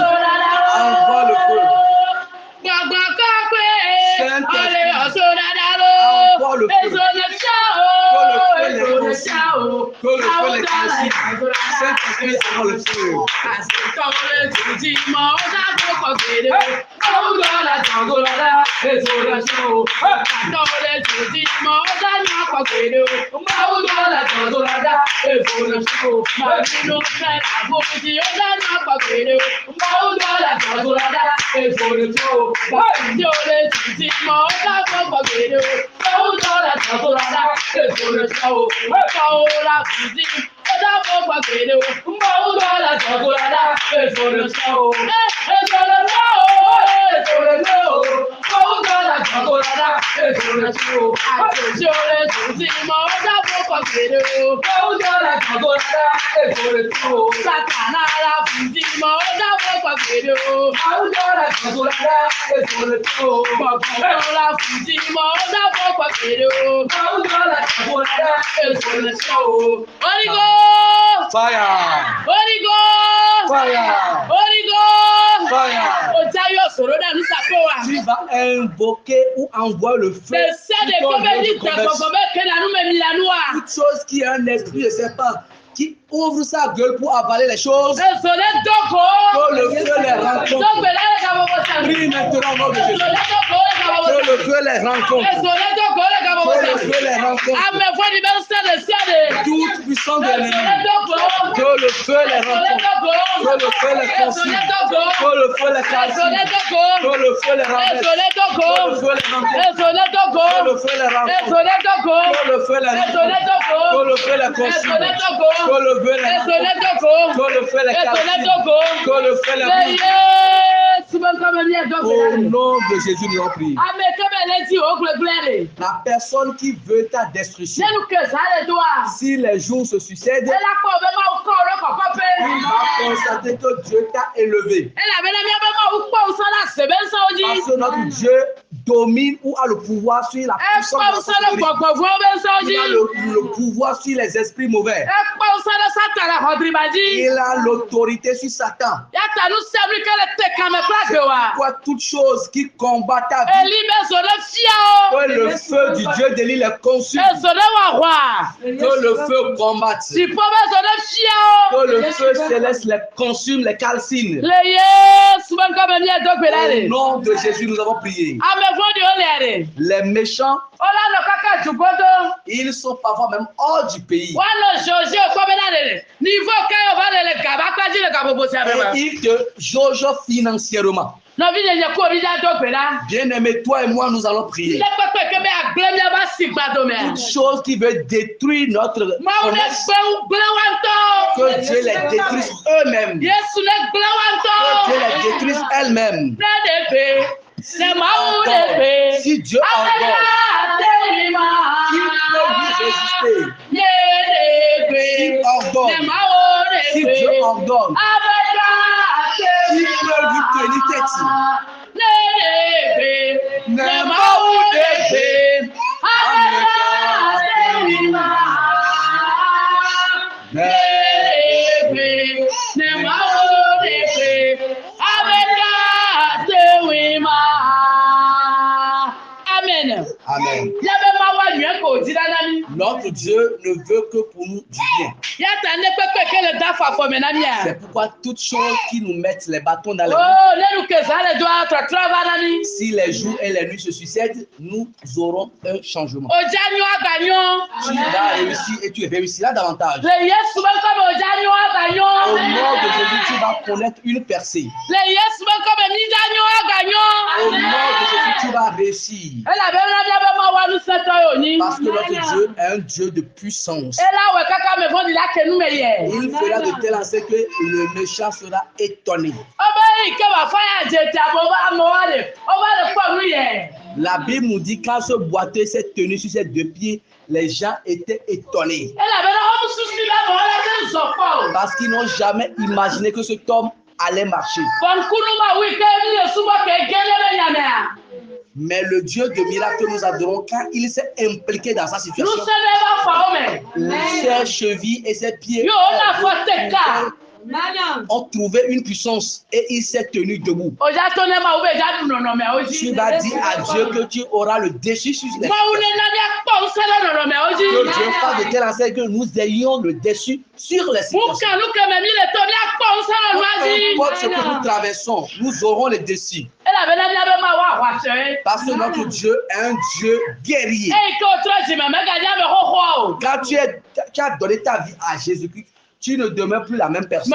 envoie le feu. Saint-Esprit, envoie le feu. Que le feu les consume. Saint-Esprit, envoie le feu. Tu vas invoquer ou envoyer le feu. Toute chose qui a un esprit de serpent, qui ouvre sa gueule pour avaler les choses, que le feu les rencontre. Prie maintenant au nom de Jésus. Que le feu les rencontre. Que le feu les rencontre. Toute puissance de l'ennemi. Que le feu les rencontre. Que le feu les consume. Que le feu les calcine. Que le feu les renverse. Que le feu les rencontre. Que le feu les rencontre. Que le feu les rencontre. Que le feu les consume. Que le feu les rencontre. Que le feu les calcine. Que le feu les rencontre. Au nom de Jésus, nous avons prié. La personne qui veut ta destruction, si les jours se succèdent, il va constater que Dieu t'a élevé. Parce que notre Dieu domine ou a le pouvoir sur la puissance de la il a le pouvoir sur les esprits mauvais. Il a l'autorité sur Satan. Pourquoi toute chose qui combat ta vie, que le feu du Dieu d'Élie les consume. Que le feu combatte. Que le feu céleste les consume, les calcine. Au nom de Jésus, nous avons prié. Les méchants, ils sont parfois même hors du pays. Et ils te jaugent financièrement. Bien-aimé, toi et moi, nous allons prier. Toute chose qui veut détruire notre commerce, que Dieu les détruise eux-mêmes. Que Dieu les détruise elles-mêmes. Si Dieu ordonne, qui peut lui résister? S'il ordonne, si Dieu ordonne, qui peut lui tenir tête? Amen. Notre Dieu ne veut que pour nous du bien. C'est pourquoi toutes choses qui nous mettent les bâtons dans les roues, si les jours et les nuits se succèdent, nous aurons un changement. Tu vas réussir et tu réussiras davantage. Au nom de Jésus, tu vas connaître une percée. Au nom de Jésus, tu vas réussir. Parce que notre Dieu est un Dieu de puissance. Il fera de telle sorte que le méchant sera étonné. La Bible nous dit quand ce boiteux s'est tenu sur ses deux pieds, les gens étaient étonnés. Parce qu'ils n'ont jamais imaginé que cet homme allait marcher. Mais le Dieu de miracle que nous adorons, quand il s'est impliqué dans sa situation, ses chevilles et ses pieds ont trouvé une puissance et il s'est tenu debout. Tu vas dire à Dieu que tu auras le dessus sur les situations. Que Dieu fasse de telle enseigne que nous ayons le dessus sur les situations. Peu importe ce que nous traversons, nous aurons le dessus. Parce que notre Dieu est un Dieu guerrier. Quand tu as donné ta vie à Jésus-Christ, tu ne demeures plus la même personne.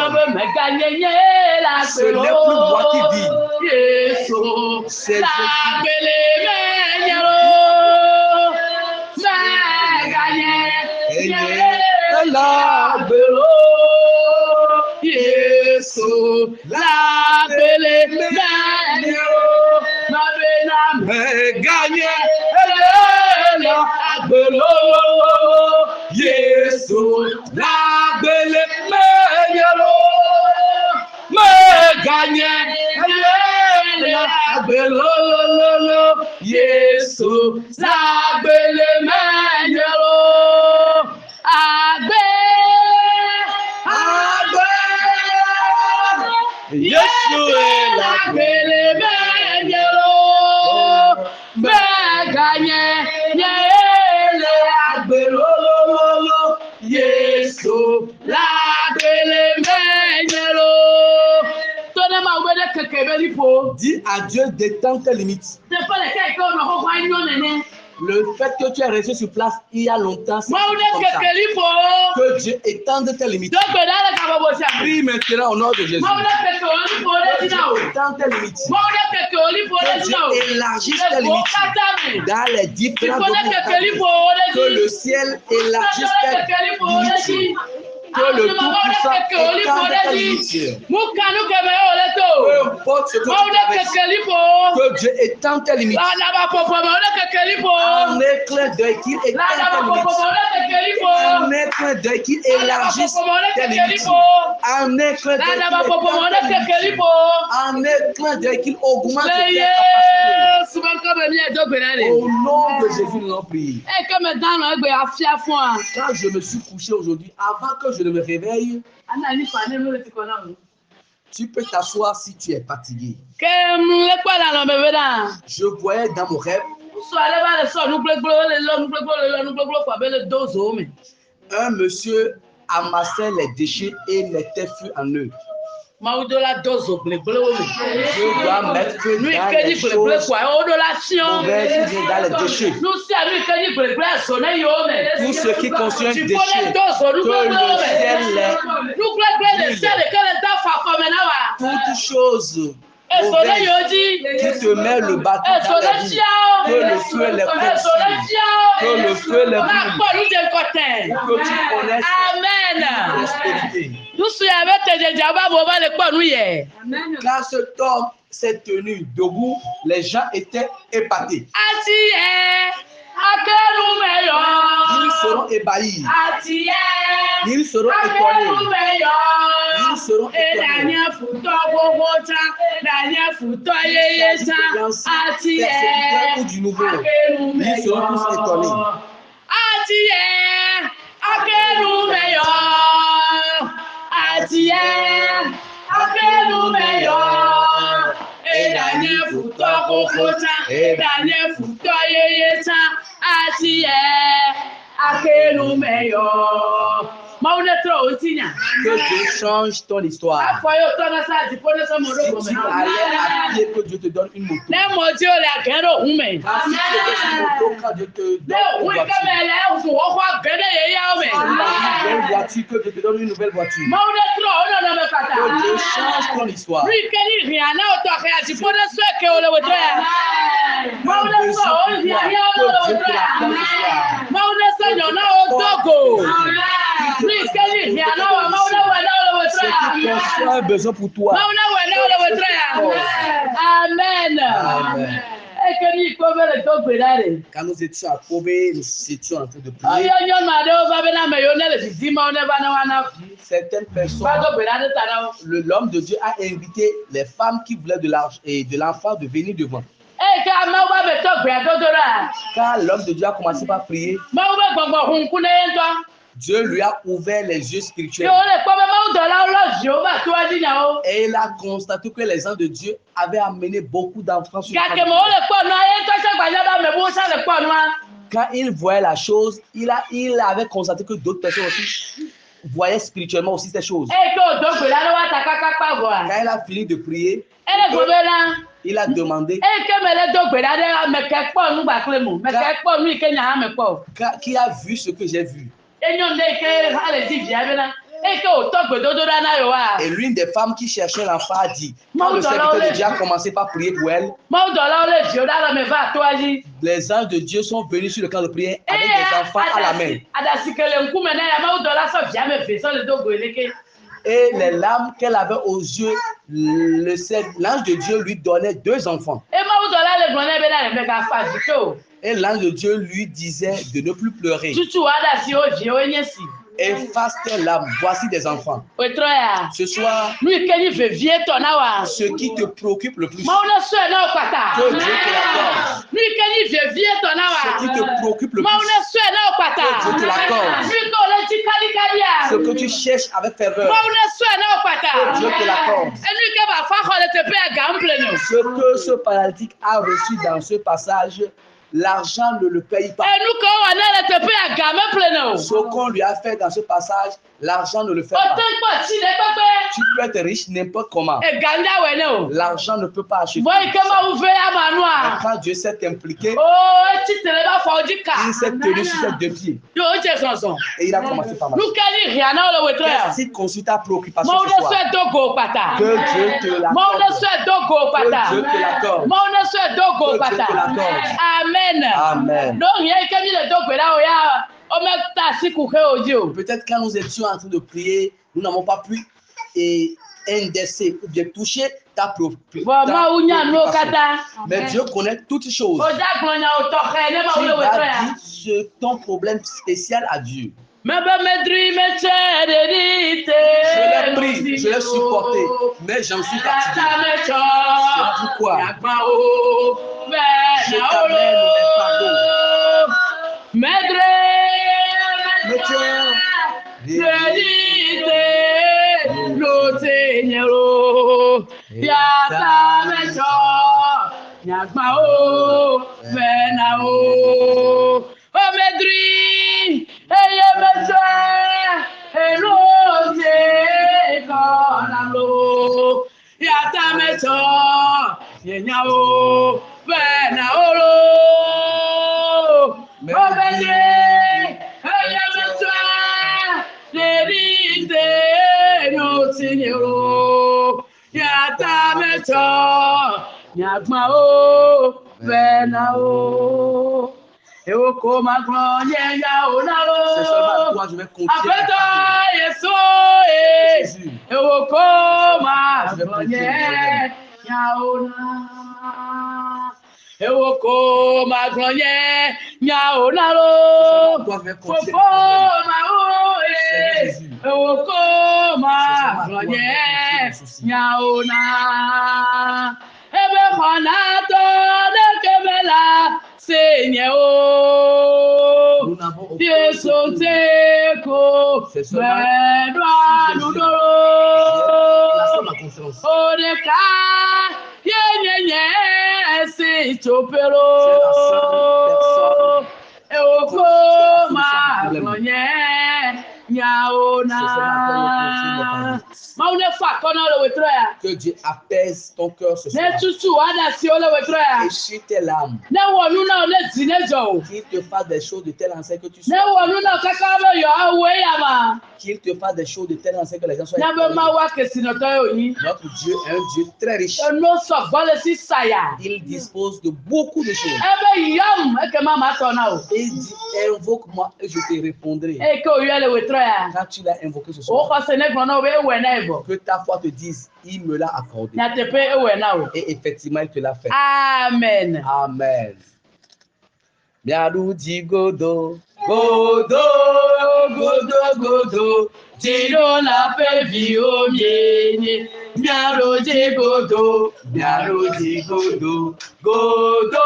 Ce n'est plus moi qui vis. C'est Dis à Dieu d'étendre tes limites. Le fait que tu es resté sur place il y a longtemps, c'est comme ça. Que Dieu étende tes limites. Prie maintenant au nom de Jésus. Étends tes limites. Que Dieu élargisse tes limites dans les différents domaines. Que le ciel élargisse tes limites. Que le Tout-Puissant étende tes limites. Peu importe ce que tu traverses, que Dieu étende tes limites. En éclair d'œil qu'il étende tes limites. En éclair d'œil qu'il élargisse tes limites. En éclair d'œil qu'il étende tes limites. En éclair d'œil qu'il augmente tes capacités. Au nom de Jésus, nous allons prier. Quand je me suis couché aujourd'hui, avant que je ne me réveille, tu peux t'asseoir si tu es fatigué. Je voyais dans mon rêve un monsieur amassait les déchets et mettait feu en eux. Je dois mettre feu dans les choses mauvaises dans les déchets. Tout ce qui contient des déchets, que le ciel toute chose mauvaise qui te met le bâton dans la vie, que le feu les consume, que le feu les brûle, que tu connaisses la prospérité. Quand cet homme s'est tenu debout, les gens étaient épatés. Ils seront ébahis. Ils seront étonnés. Ils seront étonnés. Ou du nouveau. Ils seront tous étonnés. Que Dieu change ton histoire. Si tu allais à pied, que Dieu te donne une moto. Si tu étais sur moto, quand Dieu te donne une voiture, que Dieu te donne une nouvelle voiture. Que Dieu change ton histoire. Tu as besoin pour toi. Amen. Amen. Quand nous étions à Kobe, nous étions en train de prier. Certaines personnes, l'homme de Dieu a invité les femmes qui voulaient de l'argent et de l'enfant de venir devant. Quand l'homme de Dieu a commencé par prier, Dieu lui a ouvert les yeux spirituels. Et il a constaté que les gens de Dieu avaient amené beaucoup d'enfants sur le camp. Quand il voyait la chose, il avait constaté que d'autres personnes aussi voyaient spirituellement aussi ces choses. Quand il a fini de prier, il a demandé qui a vu ce que j'ai vu. Et l'une des femmes qui cherchait l'enfant a dit, quand le serviteur de Dieu a commencé par prier pour elle, les anges de Dieu sont venus sur le camp de prière avec des enfants à la main. Et les larmes qu'elle avait aux yeux, l'ange de Dieu lui donnait 2 enfants. Et l'ange de Dieu lui disait de ne plus pleurer. Efface tes larmes, voici des enfants. Ce soir, ce qui te préoccupe le plus, que Dieu te l'accorde. Ce qui te préoccupe le plus, que Dieu te l'accorde. Ce que tu cherches avec ferveur, que Dieu te l'accorde. Ce que ce paralytique a reçu dans ce passage, l'argent ne le paye pas. Ce qu'on lui a fait dans ce passage, l'argent ne le fait pas. Tu peux être riche n'importe comment. L'argent ne peut pas acheter. Mais quand Dieu s'est impliqué, il s'est tenu sur ses 2 pieds. Et il a commencé par marcher. Qu'est-ce qui constitue ta préoccupation ce soir? Que Dieu te l'accorde. Que Dieu te l'accorde. Que Dieu te l'accorde. Amen. Peut-être quand nous étions en train de prier, nous n'avons pas pu indexer ou bien toucher ta préoccupation. Mais Dieu connaît toutes choses. Tu vas dire ton problème spécial à Dieu. Je l'ai pris, je l'ai supporté, mais j'en suis fatigué. C'est pourquoi je t'amène mes fardeaux. C'est seulement toi, je vais continuer. Jésus. Que Dieu apaise ton cœur ce soir. Et sur tes larmes. Qu'il te fasse des choses de telle enseigne que tu sois. Qu'il te fasse des choses de telle enseigne que les gens soient étonnés. Notre Dieu est un Dieu très riche. Il dispose de beaucoup de choses. Et il dit, invoque-moi et je te répondrai. Quand tu l'as invoqué ce soir, peut-être ta foi te dise, il me l'a accordé. Et effectivement, il te l'a fait. Amen. Amen. Miaru di godo, godo, godo, godo. Tiro la pe vi o mieni. Miaru di godo, miaru di godo, godo,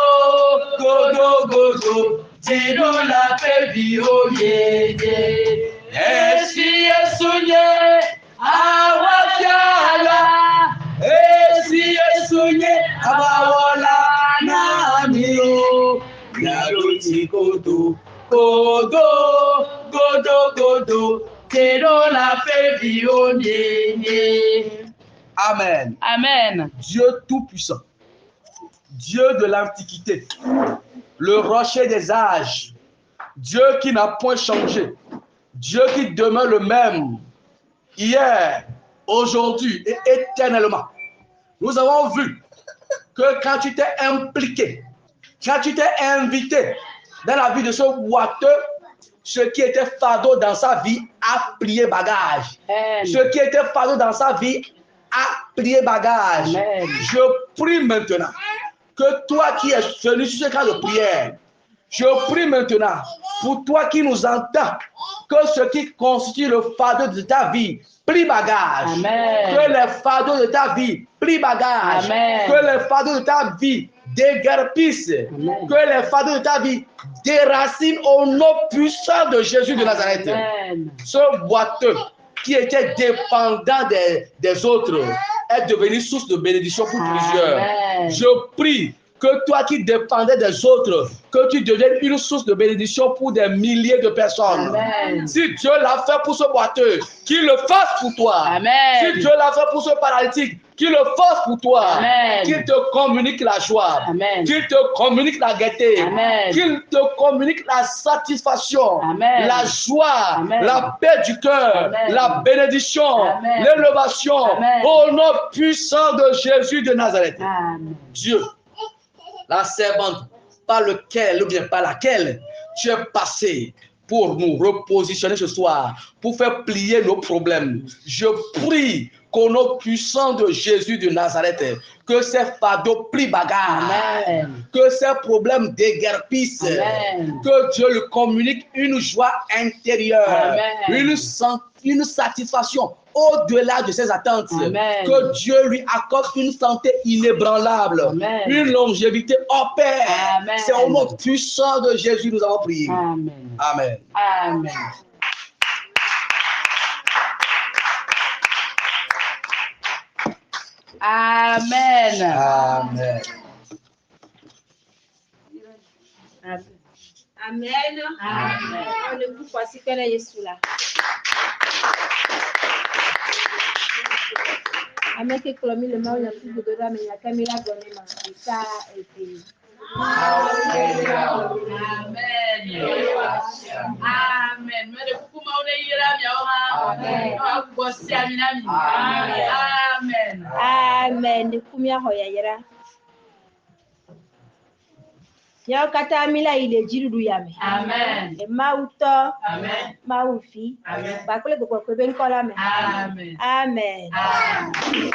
godo, godo. Tiro la pe vi o mieni. Esi esunye, awafiala. Esi esunye, abawola na mio. Miaru di godo, godo, godo, godo. Tiro la pe vi o mieni. Amen. Amen. Dieu tout-puissant, Dieu de l'Antiquité, le rocher des âges, Dieu qui n'a point changé, Dieu qui demeure le même, hier, aujourd'hui et éternellement. Nous avons vu que quand tu t'es impliqué, quand tu t'es invité dans la vie de ce boiteux, ce qui était fardeau dans sa vie a plié bagage. Amen. Ce qui était fardeau dans sa vie a plié bagage. Amen. Je prie maintenant que toi qui es venu sur ce camp de prière, je prie maintenant pour toi qui nous entends, que ce qui constitue le fardeau de ta vie plie bagage. Amen. Que les fardeaux de ta vie plient bagage. Amen. Que les fardeaux de ta vie déguerpissent. Amen. Que les fardeaux de ta vie déracinent au nom puissant de Jésus de Nazareth. Amen. Ce boiteux qui était dépendant des autres est devenu source de bénédiction pour plusieurs. Amen. Je prie que toi qui dépendais des autres, que tu deviennes une source de bénédiction pour des milliers de personnes. Amen. Si Dieu l'a fait pour ce boiteux, qu'il le fasse pour toi. Amen. Si Dieu l'a fait pour ce paralytique, qu'il le fasse pour toi. Amen. Qu'il te communique la joie. Amen. Qu'il te communique la gaieté. Amen. Qu'il te communique la satisfaction. Amen. La joie. Amen. La paix du cœur. Amen. La bénédiction. Amen. L'élévation. Amen. Au nom puissant de Jésus de Nazareth. Amen. Dieu, la servante par lequel ou bien par laquelle tu es passé pour nous repositionner ce soir, pour faire plier nos problèmes. Je prie qu'au nom puissant de Jésus de Nazareth, que ces fardeaux plient bagage, Amen. que ces problèmes déguerpissent, Amen. que Dieu lui communique une joie intérieure, Amen. une satisfaction au-delà de ses attentes. Amen. Que Dieu lui accorde une santé inébranlable, Amen. une longévité en paix. Amen. C'est au nom puissant de Jésus que nous avons prié. Amen. Amen. Amen. Amen. Amen. Amen. Amen. On ne vous voici que les Yesu là. Amen. Que Colomi le mal n'a plus de droit, mais il y a Camilla donné ma ça et puis. Amen. Amen. Mere kuma une yira mi awa. Amen. Bosi amina mi. Amen. Amen. Kumia hoyayera. Yao kata mila ile jiru yame. Amen. E mauto. Amen. Maufi. Amen. Bakule kwa kwebe nkola me. Amen. Amen. Amen.